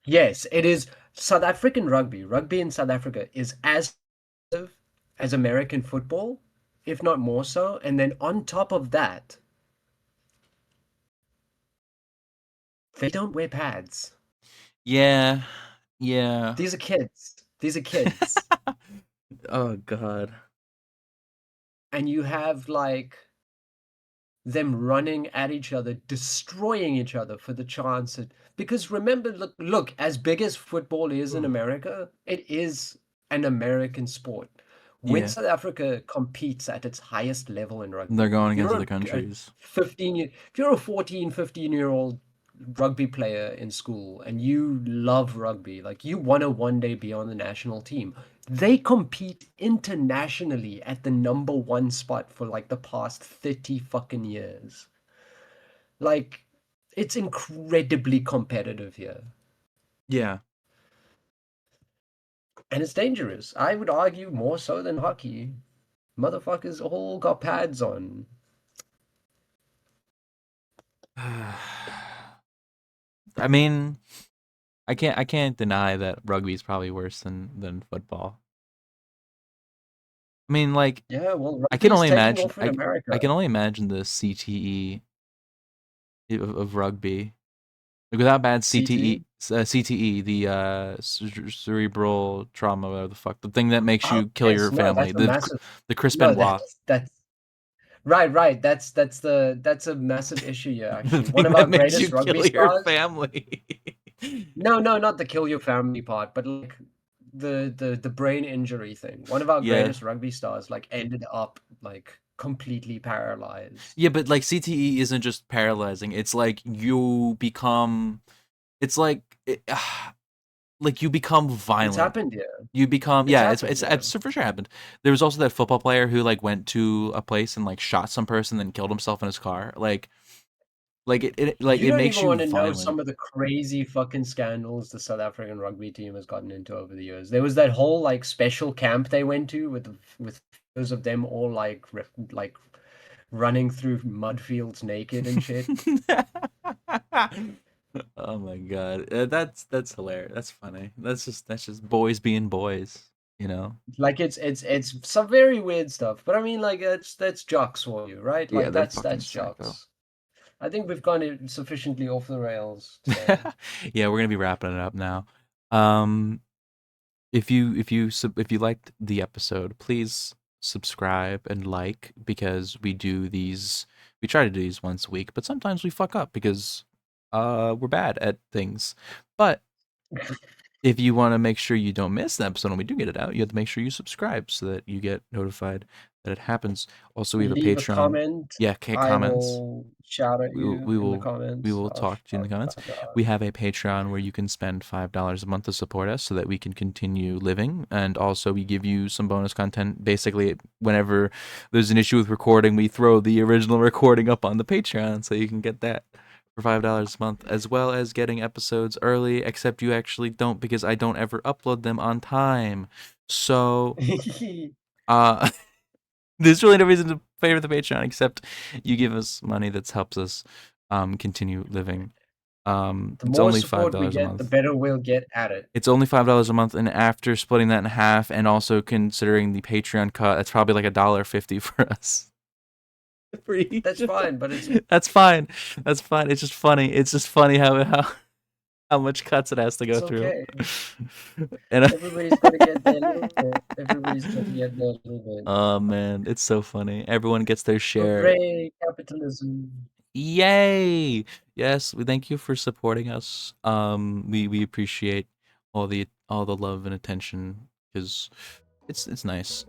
Yes, it is. South African rugby, rugby in South Africa is as competitive as American football, if not more so. And then on top of that, they don't wear pads. Yeah. Yeah. These are kids. These are kids. Oh god. And you have like them running at each other, destroying each other for the chance at, because remember, look, as big as football is in America, it is an American sport. When Yeah. South Africa competes at its highest level in They're rugby, going if against you're other a countries. 15 year, if you're a 14, 15-year-old rugby player in school and you love rugby, like you want to one day be on the national team, they compete internationally at the number one spot for like the past 30 fucking years. Like, it's incredibly competitive here. Yeah. And it's dangerous. I would argue more so than hockey. Motherfuckers all got pads on. I mean, I can't deny that rugby is probably worse than football. I mean, like Yeah, well, I can rugby's only taking imagine off in I can America. only imagine the CTE of rugby. Like without bad CT? CTE, the cerebral trauma, whatever the fuck, the thing that makes Oh, you kill yes, your no, family, that's a massive. the Chris No, Benoit, that's right, right. That's a massive issue here, the actually. One thing of that our makes greatest you rugby kill your stars. family. No, no, not the kill your family part, but like the brain injury thing. One of our Yeah, greatest rugby stars like ended up like completely paralyzed. yeah, but like CTE isn't just paralyzing. It's like you become. It's like you become It's violent. happened here. You become It's yeah, happened here. it's for sure happened. There was also that football player who like went to a place and like shot some person, then killed himself in his car. Like You it don't makes even you want to know violent. some of the crazy fucking scandals the South African rugby team has gotten into over the years. There was that whole like special camp they went to with photos of them all like running through mud fields naked and shit. Oh my god, that's hilarious. That's funny. That's just boys being boys, you know. Like it's some very weird stuff. But I mean like that's jocks for you, right? Yeah, Like they're that's fucking psycho. jocks. I think we've gone sufficiently off the rails today. Yeah, we're gonna be wrapping it up now. Um, if you liked the episode, please subscribe and like because we try to do these once a week, but sometimes we fuck up because we're bad at things. But if you want to make sure you don't miss the episode when we do get it out, you have to make sure you subscribe so that you get notified that it happens. Also, we have a Leave a Patreon. comment. Yeah, I comments. will shout at we will you we in the will we comments. will I'll talk to you in the comments. shout out. We have a Patreon where you can spend $5 a month to support us so that we can continue living, and also we give you some bonus content. Basically, whenever there's an issue with recording, we throw the original recording up on the Patreon so you can get that for $5 a month, as well as getting episodes early. Except you actually don't because I don't ever upload them on time. So, uh. There's really no reason to favor the Patreon except you give us money that helps us continue living. The It's more only support we $5 a get, the month. better we'll get at it. It's only $5 a month, and after splitting that in half, and also considering the Patreon cut, that's probably like $1.50 for us for each. That's fine, but it's That's fine. That's fine. It's just funny. It's just funny how much cuts it has to go it's through. okay. And Everybody's got to get their little bit. Everybody's got to get their little bit. oh man, it's so funny. Everyone gets their share. Hooray, capitalism. Yay! Yes, we thank you for supporting us. We appreciate all the love and attention because it's nice.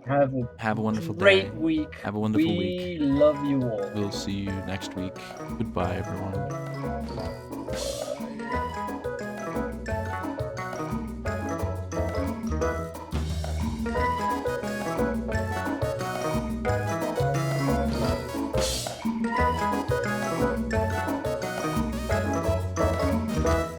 Have a Have a wonderful day. great week. Have a wonderful week. We love you all. We'll see you next week. Goodbye, everyone.